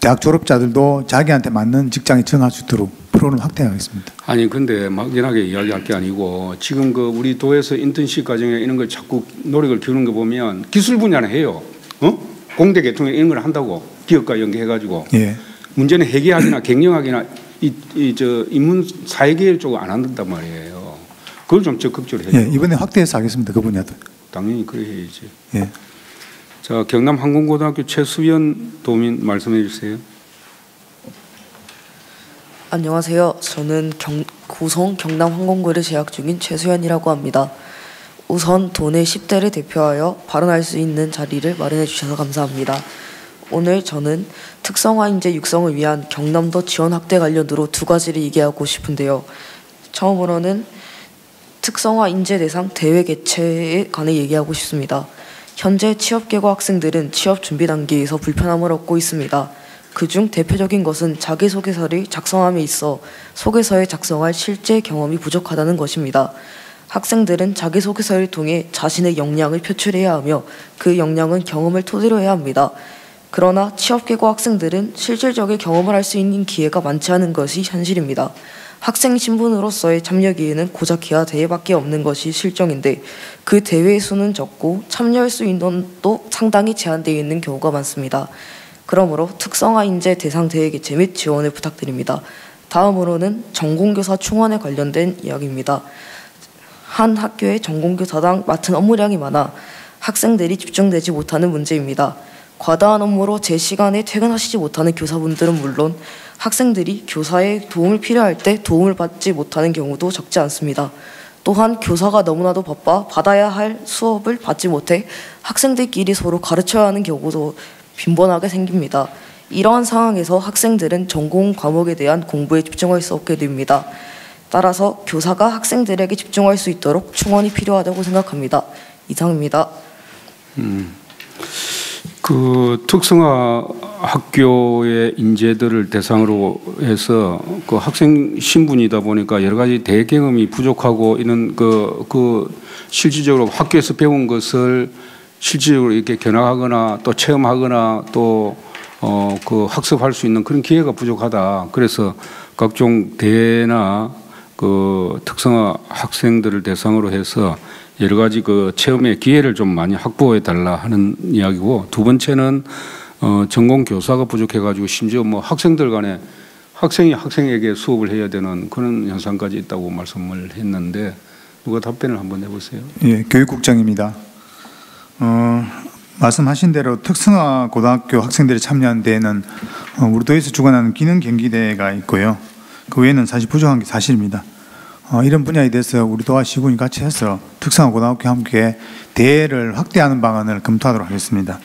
대학 졸업자들도 자기한테 맞는 직장에 정할 수 있도록 프로그램을 확대하겠습니다. 아니 근데 막연하게 이야기할 게 아니고 지금 그 우리 도에서 인턴십 과정에 이런 걸 자꾸 노력을 기울이는 거 보면 기술 분야는 해요. 공대 계통에 이런 걸 한다고 기업과 연계해가지고. 예. 문제는 회계학이나 경영학이나 인문 사회계열 쪽을 안 한단 말이에요. 그걸 좀 적극적으로 해요. 예, 이번에 확대해서 하겠습니다. 그 분야도. 당연히 그래 해야지. 예. 자, 경남 항공고등학교 최수연 도민 말씀해 주세요. 안녕하세요. 저는 고성 경남항공고를 재학 중인 최수연이라고 합니다. 우선 도내 10대를 대표하여 발언할 수 있는 자리를 마련해 주셔서 감사합니다. 오늘 저는 특성화 인재 육성을 위한 경남도 지원 확대 관련으로 두 가지를 얘기하고 싶은데요. 처음으로는 특성화 인재 대상 대회 개최에 관해 얘기하고 싶습니다. 현재 취업계고 학생들은 취업 준비 단계에서 불편함을 얻고 있습니다. 그중 대표적인 것은 자기소개서를 작성함에 있어 소개서에 작성할 실제 경험이 부족하다는 것입니다. 학생들은 자기소개서를 통해 자신의 역량을 표출해야 하며 그 역량은 경험을 토대로 해야 합니다. 그러나 취업계고 학생들은 실질적인 경험을 할 수 있는 기회가 많지 않은 것이 현실입니다. 학생 신분으로서의 참여 기회는 고작 기하 대회밖에 없는 것이 실정인데 그 대회의 수는 적고 참여할 수 있는 인원도 상당히 제한되어 있는 경우가 많습니다. 그러므로 특성화 인재 대상 대회 개최 및 지원을 부탁드립니다. 다음으로는 전공교사 충원에 관련된 이야기입니다. 한 학교의 전공교사당 맡은 업무량이 많아 학생들이 집중되지 못하는 문제입니다. 과다한 업무로 제 시간에 퇴근하시지 못하는 교사분들은 물론 학생들이 교사의 도움을 필요할 때 도움을 받지 못하는 경우도 적지 않습니다. 또한 교사가 너무나도 바빠 받아야 할 수업을 받지 못해 학생들끼리 서로 가르쳐야 하는 경우도 빈번하게 생깁니다. 이러한 상황에서 학생들은 전공 과목에 대한 공부에 집중할 수 없게 됩니다. 따라서 교사가 학생들에게 집중할 수 있도록 충원이 필요하다고 생각합니다. 이상입니다. 그 특성화 학교의 인재들을 대상으로 해서 그 학생 신분이다 보니까 여러 가지 대학 경험이 부족하고 이런 그 실질적으로 학교에서 배운 것을 실질적으로 이렇게 견학하거나 또 체험하거나 또 그 학습할 수 있는 그런 기회가 부족하다. 그래서 각종 대회나 그 특성화 학생들을 대상으로 해서 여러 가지 그 체험의 기회를 좀 많이 확보해 달라 하는 이야기고, 두 번째는 전공 교사가 부족해 가지고 심지어 뭐 학생들 간에 학생이 학생에게 수업을 해야 되는 그런 현상까지 있다고 말씀을 했는데 누가 답변을 한번 해보세요. 예, 교육국장입니다. 말씀하신 대로 특성화 고등학교 학생들이 참여한 대회는 우리 도에서 주관하는 기능 경기대회가 있고요. 그 외에는 사실 부족한 게 사실입니다. 이런 분야에 대해서 우리 도와 시군이 같이 해서 특성화 고등학교와 함께 대회를 확대하는 방안을 검토하도록 하겠습니다.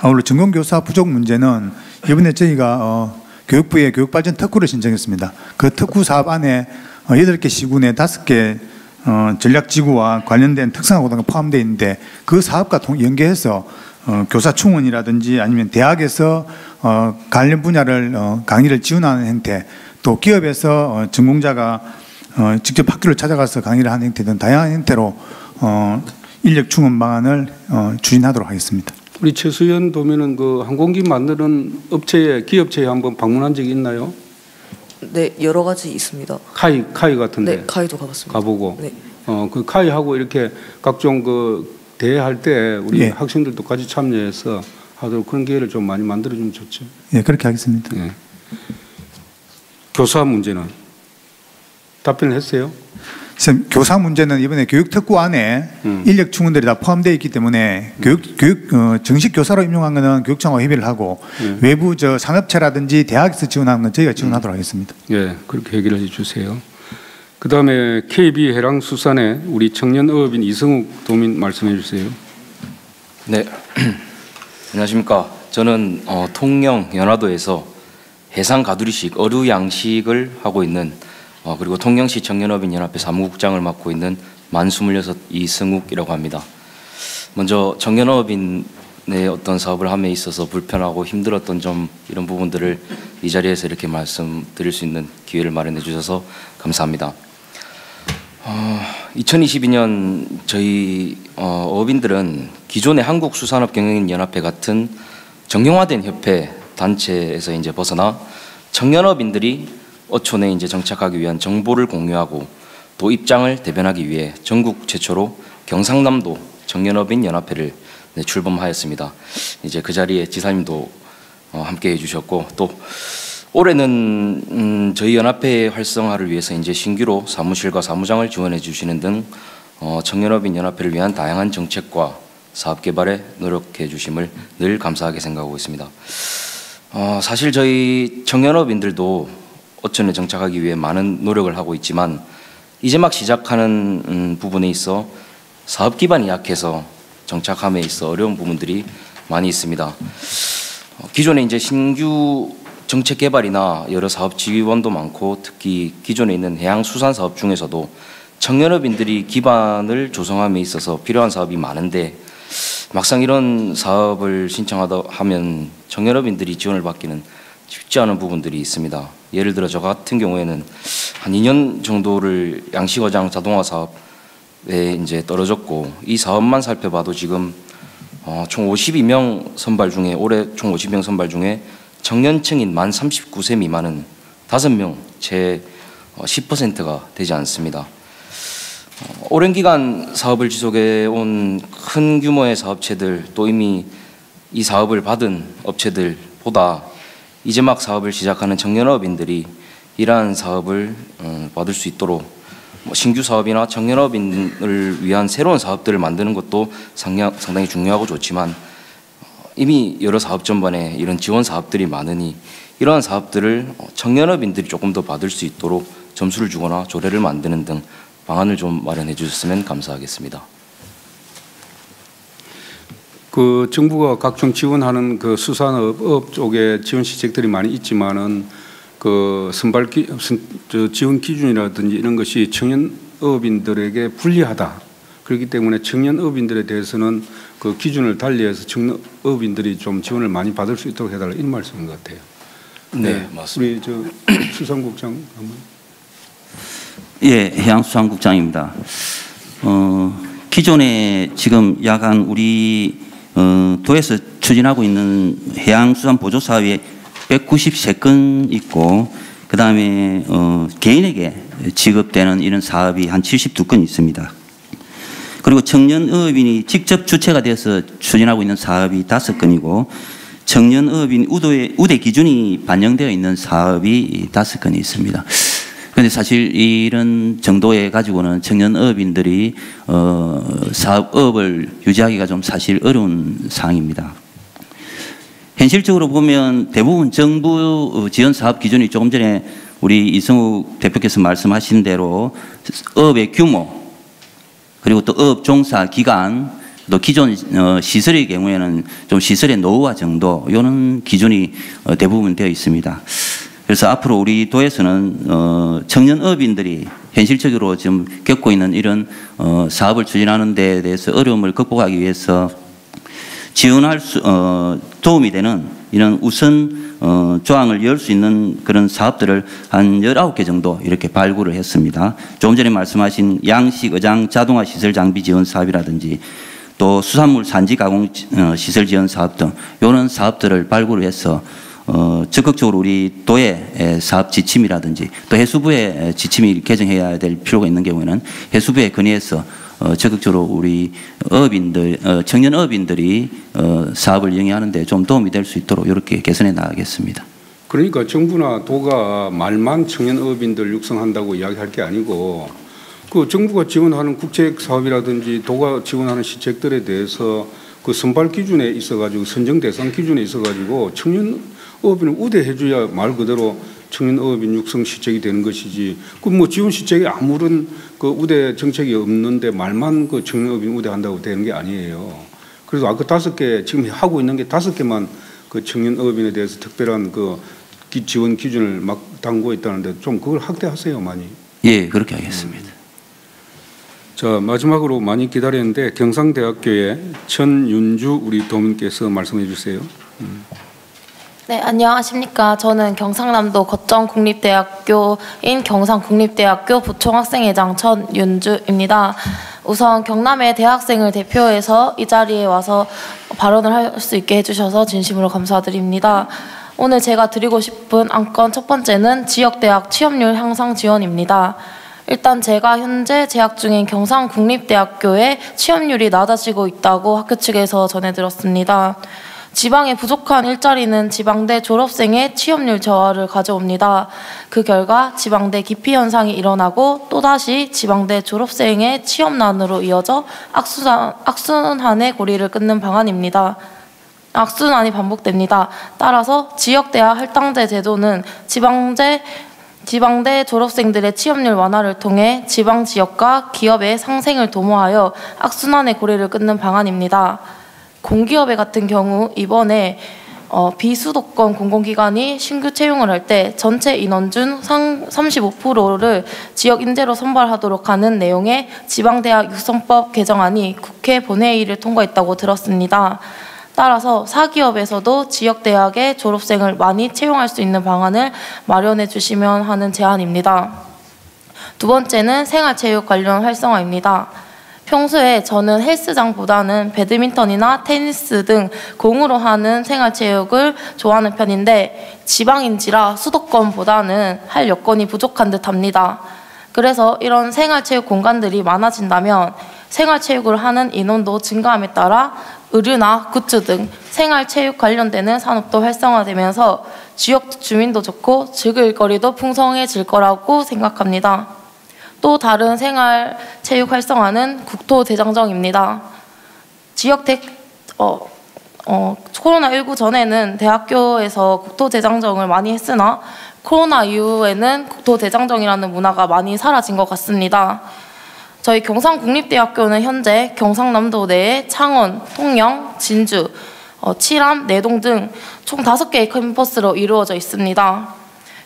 아울러 전공교사 부족 문제는 이번에 저희가 교육부에 교육발전 특구를 신청했습니다. 그 특구 사업 안에 8개 시군에 5개 전략지구와 관련된 특성화 고등학교가 포함되어 있는데 그 사업과 연계해서 교사 충원이라든지 아니면 대학에서 관련 분야를 강의를 지원하는 형태, 또 기업에서 전공자가 직접 학교를 찾아가서 강의를 하는 형태 등 다양한 형태로 인력 충원 방안을 추진하도록 하겠습니다. 우리 최수연 도민은 그 항공기 만드는 업체에 기업체에 한번 방문한 적이 있나요? 네, 여러 가지 있습니다. 카이 같은데. 네, 카이도 가봤습니다. 가보고. 네. 그 카이하고 이렇게 각종 그 대회할 때 우리 예. 학생들도 같이 참여해서 하도록 그런 기회를 좀 많이 만들어주면 좋죠. 예, 그렇게 하겠습니다. 예. 교사 문제는 답변을 했어요? 선생님, 교사 문제는 이번에 교육특구 안에 인력 충원들이 다 포함되어 있기 때문에 정식 교사로 임용한 거는 교육청과 협의를 하고 외부 상업체라든지 대학에서 지원하는 건 저희가 지원하도록 하겠습니다. 예, 그렇게 얘기를 해주세요. 그 다음에 KB 해랑수산의 우리 청년어업인 이승욱 도민 말씀해 주세요. 네, 안녕하십니까. 저는 통영 연화도에서 해상 가두리식 어류 양식을 하고 있는 그리고 통영시 청년어업인연합회 사무국장을 맡고 있는 만 26 이승욱이라고 합니다. 먼저 청년어업인의 어떤 사업을 함에 있어서 불편하고 힘들었던 점 이런 부분들을 이 자리에서 이렇게 말씀드릴 수 있는 기회를 마련해 주셔서 감사합니다. 2022년 저희 어업인들은 기존의 한국수산업경영인연합회 같은 정형화된 협회 단체에서 이제 벗어나 청년어업인들이 어촌에 이제 정착하기 위한 정보를 공유하고 또 입장을 대변하기 위해 전국 최초로 경상남도 청년어업인 연합회를 출범하였습니다. 이제 그 자리에 지사님도 함께 해주셨고 또 올해는 저희 연합회의 활성화를 위해서 이제 신규로 사무실과 사무장을 지원해 주시는 등 청년어업인 연합회를 위한 다양한 정책과 사업 개발에 노력해 주심을 늘 감사하게 생각하고 있습니다. 사실 저희 청년어업인들도 어촌에 정착하기 위해 많은 노력을 하고 있지만 이제 막 시작하는 부분에 있어 사업 기반이 약해서 정착함에 있어 어려운 부분들이 많이 있습니다. 기존에 이제 신규 정책 개발이나 여러 사업 지원도 많고 특히 기존에 있는 해양수산 사업 중에서도 청년어업인들이 기반을 조성함에 있어서 필요한 사업이 많은데 막상 이런 사업을 신청하다 하면 청년어업인들이 지원을 받기는 쉽지 않은 부분들이 있습니다. 예를 들어 저 같은 경우에는 한 2년 정도를 양식어장 자동화 사업에 이제 떨어졌고 이 사업만 살펴봐도 지금 총 52명 선발 중에 올해 총 50명 선발 중에 청년층인 만 39세 미만은 5명 채 10%가 되지 않습니다. 오랜 기간 사업을 지속해 온 큰 규모의 사업체들 또 이미 이 사업을 받은 업체들보다 이제 막 사업을 시작하는 청년어업인들이 이러한 사업을 받을 수 있도록 신규 사업이나 청년어업인을 위한 새로운 사업들을 만드는 것도 상당히 중요하고 좋지만 이미 여러 사업 전반에 이런 지원 사업들이 많으니 이러한 사업들을 청년어업인들이 조금 더 받을 수 있도록 점수를 주거나 조례를 만드는 등 방안을 좀 마련해 주셨으면 감사하겠습니다. 그 정부가 각종 지원하는 그 수산업 쪽에 지원 시책들이 많이 있지만은 그 지원 기준이라든지 이런 것이 청년어업인들에게 불리하다. 그렇기 때문에 청년어업인들에 대해서는 그 기준을 달리해서 청년어업인들이 좀 지원을 많이 받을 수 있도록 해달라 이런 말씀인 것 같아요. 네, 맞습니다. 우리 수산국장 한번. 예, 해양수산국장입니다. 기존에 지금 약간 우리 도에서 추진하고 있는 해양수산 보조 사업에 193건 있고 그 다음에 개인에게 지급되는 이런 사업이 한 72건 있습니다. 그리고 청년어업인이 직접 주체가 돼서 추진하고 있는 사업이 5건이고 청년어업인 우대 기준이 반영되어 있는 사업이 5건이 있습니다. 그런데 사실 이런 정도에 가지고는 청년어업인들이 사업을 유지하기가 좀 사실 어려운 상황입니다. 현실적으로 보면 대부분 정부 지원 사업 기준이 조금 전에 우리 이승욱 대표께서 말씀하신 대로 어업의 규모 그리고 또 어업 종사 기간 또 기존 시설의 경우에는 좀 시설의 노후화 정도 이런 기준이 대부분 되어 있습니다. 그래서 앞으로 우리 도에서는 청년어업인들이 현실적으로 지금 겪고 있는 이런 사업을 추진하는 데 대해서 어려움을 극복하기 위해서 지원할 도움이 되는 이런 우선 조항을 열 수 있는 그런 사업들을 한 19개 정도 이렇게 발굴을 했습니다. 조금 전에 말씀하신 양식 의장 자동화 시설 장비 지원 사업이라든지 또 수산물 산지 가공 시설 지원 사업 등 이런 사업들을 발굴을 해서 적극적으로 우리 도의 사업 지침이라든지 또 해수부의 지침이 개정해야 될 필요가 있는 경우에는 해수부에 건의해서 적극적으로 우리 어업인들, 청년 어업인들이 사업을 영위하는 데 좀 도움이 될 수 있도록 이렇게 개선해 나가겠습니다. 그러니까 정부나 도가 말만 청년 어업인들 육성한다고 이야기할 게 아니고 그 정부가 지원하는 국책 사업이라든지 도가 지원하는 시책들에 대해서 그 선발 기준에 있어가지고 선정 대상 기준에 있어가지고 청년 어업인을 우대해줘야 말 그대로 청년 어업인 육성 시책이 되는 것이지 그 뭐 지원 시책에 아무런 그 우대 정책이 없는데 말만 그 청년 어업인 우대한다고 되는 게 아니에요. 그래서 아까 5개 지금 하고 있는 게 5개만 그 청년 어업인에 대해서 특별한 그 지원 기준을 막 담고 있다는데 좀 그걸 확대하세요 많이. 예, 그렇게 하겠습니다. 자 마지막으로 많이 기다렸는데 경상대학교의 천윤주 우리 도민께서 말씀해 주세요. 네, 안녕하십니까. 저는 경상남도 거정국립대학교인 경상국립대학교 부총학생회장 천윤주입니다. 우선 경남의 대학생을 대표해서 이 자리에 와서 발언을 할 수 있게 해주셔서 진심으로 감사드립니다. 오늘 제가 드리고 싶은 안건 첫 번째는 지역대학 취업률 향상 지원입니다. 일단 제가 현재 재학 중인 경상국립대학교의 취업률이 낮아지고 있다고 학교 측에서 전해 들었습니다. 지방에 부족한 일자리는 지방대 졸업생의 취업률 저하를 가져옵니다. 그 결과 지방대 기피 현상이 일어나고 또다시 지방대 졸업생의 취업난으로 이어져 악순환의 고리를 끊는 방안입니다. 악순환이 반복됩니다. 따라서 지역대학 할당제 제도는 지방대 졸업생들의 취업률 완화를 통해 지방 지역과 기업의 상생을 도모하여 악순환의 고리를 끊는 방안입니다. 공기업의 같은 경우 이번에 비수도권 공공기관이 신규 채용을 할 때 전체 인원 중 35%를 지역 인재로 선발하도록 하는 내용의 지방대학 육성법 개정안이 국회 본회의를 통과했다고 들었습니다. 따라서 사기업에서도 지역대학의 졸업생을 많이 채용할 수 있는 방안을 마련해 주시면 하는 제안입니다. 두 번째는 생활체육 관련 활성화입니다. 평소에 저는 헬스장보다는 배드민턴이나 테니스 등 공으로 하는 생활체육을 좋아하는 편인데 지방인지라 수도권보다는 할 여건이 부족한 듯합니다. 그래서 이런 생활체육 공간들이 많아진다면 생활체육을 하는 인원도 증가함에 따라 의류나 굿즈 등 생활체육 관련되는 산업도 활성화되면서 지역 주민도 좋고 즐길 거리도 풍성해질 거라고 생각합니다. 또 다른 생활체육 활성화는 국토대장정입니다. 코로나19 전에는 대학교에서 국토대장정을 많이 했으나 코로나 이후에는 국토대장정이라는 문화가 많이 사라진 것 같습니다. 저희 경상국립대학교는 현재 경상남도 내에 창원, 통영, 진주, 칠암, 내동 등 총 5개의 캠퍼스로 이루어져 있습니다.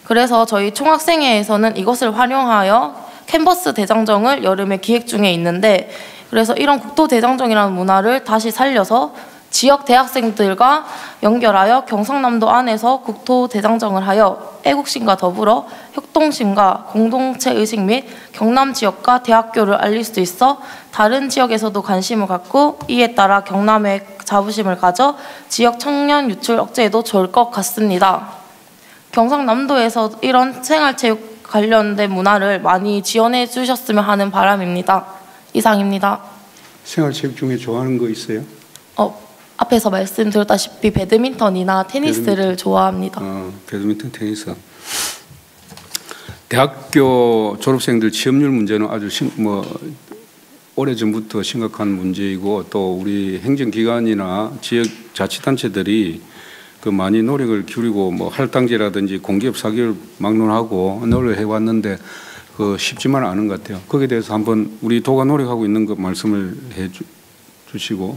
그래서 저희 총학생회에서는 이것을 활용하여 캠퍼스 대장정을 여름에 기획 중에 있는데 그래서 이런 국토대장정이라는 문화를 다시 살려서 지역 대학생들과 연결하여 경상남도 안에서 국토대장정을 하여 애국심과 더불어 협동심과 공동체의식 및 경남 지역과 대학교를 알릴 수 있어 다른 지역에서도 관심을 갖고 이에 따라 경남에 자부심을 가져 지역 청년 유출 억제에도 좋을 것 같습니다. 경상남도에서 이런 생활체육 관련된 문화를 많이 지원해 주셨으면 하는 바람입니다. 이상입니다. 생활체육 중에 좋아하는 거 있어요? 앞에서 말씀드렸다시피 배드민턴이나 테니스를 좋아합니다. 배드민턴, 테니스. 대학교 졸업생들 취업률 문제는 아주 오래전부터 심각한 문제이고 또 우리 행정기관이나 지역 자치단체들이 그 많이 노력을 기울이고 뭐 할당제라든지 공기업 사기를 막론하고 노력을 해왔는데 그 쉽지만 않은 것 같아요. 거기에 대해서 한번 우리 도가 노력하고 있는 것 말씀을 해주시고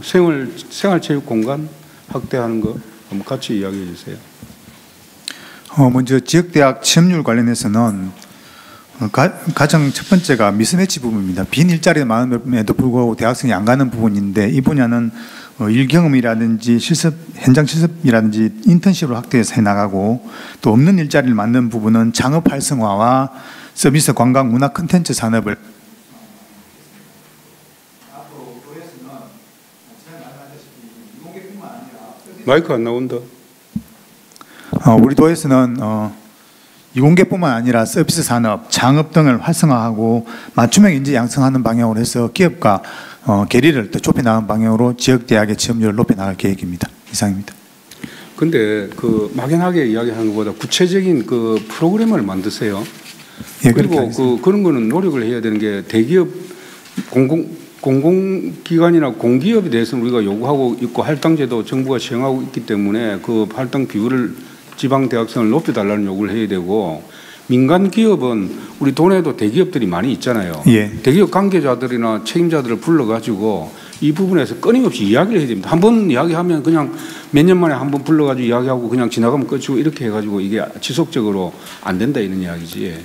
생활체육 공간 확대하는 거 한번 같이 이야기해 주세요. 먼저 지역대학 취업률 관련해서는 가장 첫 번째가 미스매치 부분입니다. 빈 일자리가 많음에도 불구하고 대학생이 안 가는 부분인데 이 분야는 일 경험이라든지 실습, 현장 실습이라든지 인턴십으로 확대해서 해나가고 또 없는 일자리를 만드는 부분은 창업 활성화와 서비스 관광 문화 콘텐츠 산업을 마이크 안 나온다. 우리 도에서는 이공계뿐만 아니라 서비스 산업, 창업 등을 활성화하고 맞춤형 인재 양성하는 방향으로 해서 기업과 괴리를 더 좁혀나가는 방향으로 지역대학의 취업률을 높여나갈 계획입니다. 이상입니다. 근데 그 막연하게 이야기하는 것보다 구체적인 그 프로그램을 만드세요. 예, 그리고 그런 거는 노력을 해야 되는 게 대기업 공공기관이나 공기업에 대해서는 우리가 요구하고 있고 할당제도 정부가 시행하고 있기 때문에 그 할당 비율을 지방 대학생을 높여달라는 요구를 해야 되고 민간 기업은 우리 동네에도 대기업들이 많이 있잖아요. 예. 대기업 관계자들이나 책임자들을 불러가지고 이 부분에서 끊임없이 이야기를 해야 됩니다. 한 번 이야기하면 그냥 몇 년 만에 한 번 불러가지고 이야기하고 그냥 지나가면 끝이고 이렇게 해가지고 이게 지속적으로 안 된다 이런 이야기지.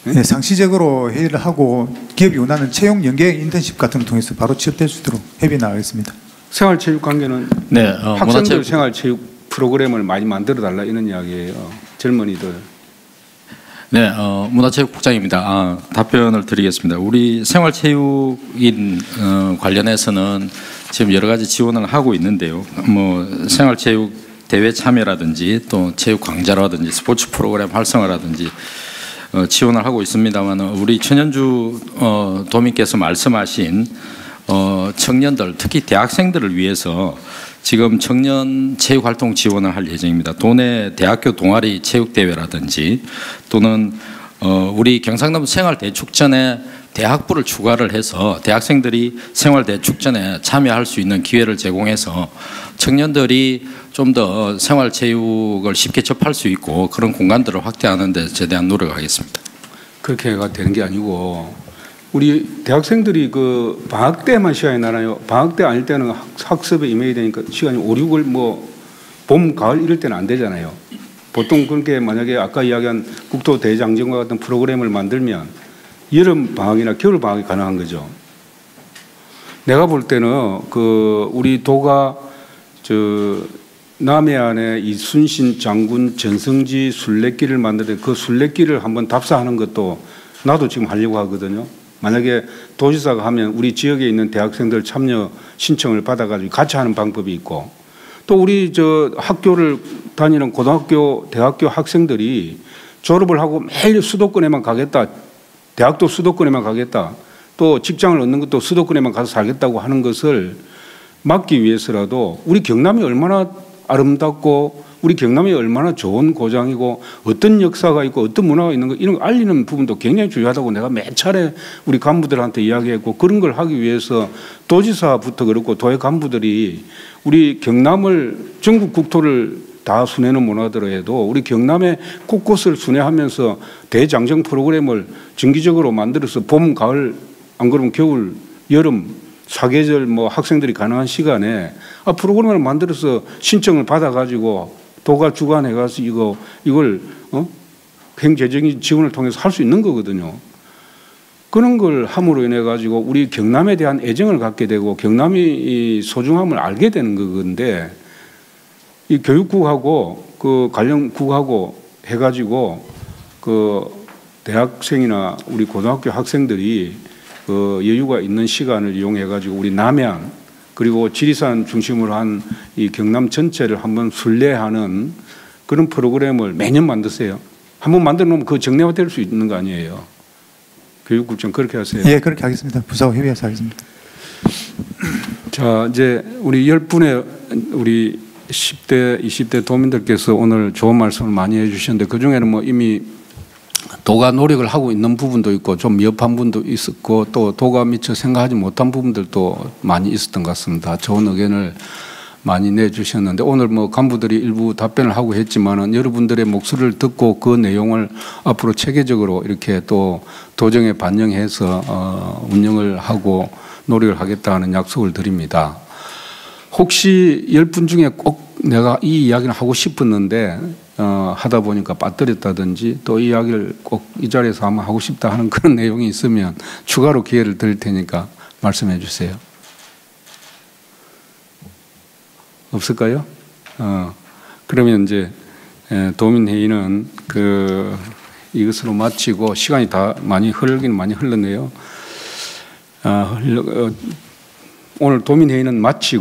네, 상시적으로 회의를 하고 기업이 원하는 채용 연계 인턴십 같은 걸 통해서 바로 취업될 수 있도록 협의해 나가겠습니다. 생활체육 관계는 네, 학생들 문화체육 생활체육 프로그램을 많이 만들어 달라 이런 이야기예요. 젊은이들. 네, 문화체육국장입니다. 답변을 드리겠습니다. 우리 생활체육인 관련해서는 지금 여러 가지 지원을 하고 있는데요. 뭐 생활체육 대회 참여라든지 또 체육 강좌라든지 스포츠 프로그램 활성화라든지 지원을 하고 있습니다만 우리 천연주 도민께서 말씀하신 청년들 특히 대학생들을 위해서 지금 청년 체육활동 지원을 할 예정입니다. 도내 대학교 동아리 체육대회라든지 또는 우리 경상남 생활대축전에 대학부를 추가를 해서 대학생들이 생활대축전에 참여할 수 있는 기회를 제공해서 청년들이 좀 더 생활체육을 쉽게 접할 수 있고 그런 공간들을 확대하는 데 최대한 노력하겠습니다. 그렇게가 되는 게 아니고 우리 대학생들이 그 방학 때만 시간이 나나요? 방학 때 아닐 때는 학습에 임해야 되니까 시간이 5, 6월 뭐 봄, 가을 이럴 때는 안 되잖아요. 보통 그렇게 만약에 아까 이야기한 국토 대장정과 같은 프로그램을 만들면 여름 방학이나 겨울 방학이 가능한 거죠. 내가 볼 때는 그 우리 도가 남해안에 이순신 장군 전성지 순례길을 만드는데 그 순례길을 한번 답사하는 것도 나도 지금 하려고 하거든요. 만약에 도지사가 하면 우리 지역에 있는 대학생들 참여 신청을 받아가지고 같이 하는 방법이 있고 또 우리 학교를 다니는 고등학교, 대학교 학생들이 졸업을 하고 매일 수도권에만 가겠다. 대학도 수도권에만 가겠다. 또 직장을 얻는 것도 수도권에만 가서 살겠다고 하는 것을 막기 위해서라도 우리 경남이 얼마나 아름답고 우리 경남이 얼마나 좋은 고장이고 어떤 역사가 있고 어떤 문화가 있는 거 이런 거 알리는 부분도 굉장히 중요하다고 내가 매 차례 우리 간부들한테 이야기했고 그런 걸 하기 위해서 도지사부터 그렇고 도의 간부들이 우리 경남을 전국 국토를 다 순회는 못 하더라도 우리 경남의 곳곳을 순회하면서 대장정 프로그램을 정기적으로 만들어서 봄, 가을 안 그러면 겨울, 여름 사계절 뭐 학생들이 가능한 시간에 프로그램을 만들어서 신청을 받아가지고 도가 주관해가지고 이걸 행재적인 지원을 통해서 할 수 있는 거거든요. 그런 걸 함으로 인해 가지고 우리 경남에 대한 애정을 갖게 되고 경남이 이 소중함을 알게 되는 건데 이 교육국하고 그 관련국하고 해가지고 그 대학생이나 우리 고등학교 학생들이 그 여유가 있는 시간을 이용해 가지고 우리 남해안 그리고 지리산 중심으로 한 이 경남 전체를 한번 순례하는 그런 프로그램을 매년 만드세요. 한번 만들어 놓으면 그 정례화될 수 있는 거 아니에요. 교육국장 그렇게 하세요. 예, 그렇게 하겠습니다. 부사와 협의해서 하겠습니다. 자, 이제 우리 10분의 우리 10대, 20대 도민들께서 오늘 좋은 말씀을 많이 해주셨는데 그 중에는 뭐 이미 도가 노력을 하고 있는 부분도 있고 좀 미흡한 부분도 있었고 또 도가 미처 생각하지 못한 부분들도 많이 있었던 것 같습니다. 좋은 의견을 많이 내주셨는데 오늘 뭐 간부들이 일부 답변을 하고 했지만은 여러분들의 목소리를 듣고 그 내용을 앞으로 체계적으로 이렇게 또 도정에 반영해서 운영을 하고 노력을 하겠다는 약속을 드립니다. 혹시 10분 중에 꼭 내가 이 이야기를 하고 싶었는데 하다 보니까 빠뜨렸다든지 또 이 이야기를 꼭 이 자리에서 한번 하고 싶다 하는 그런 내용이 있으면 추가로 기회를 드릴 테니까 말씀해 주세요. 없을까요? 그러면 이제 도민회의는 이것으로 마치고 시간이 다 많이 흘렀네요. 오늘 도민회의는 마치고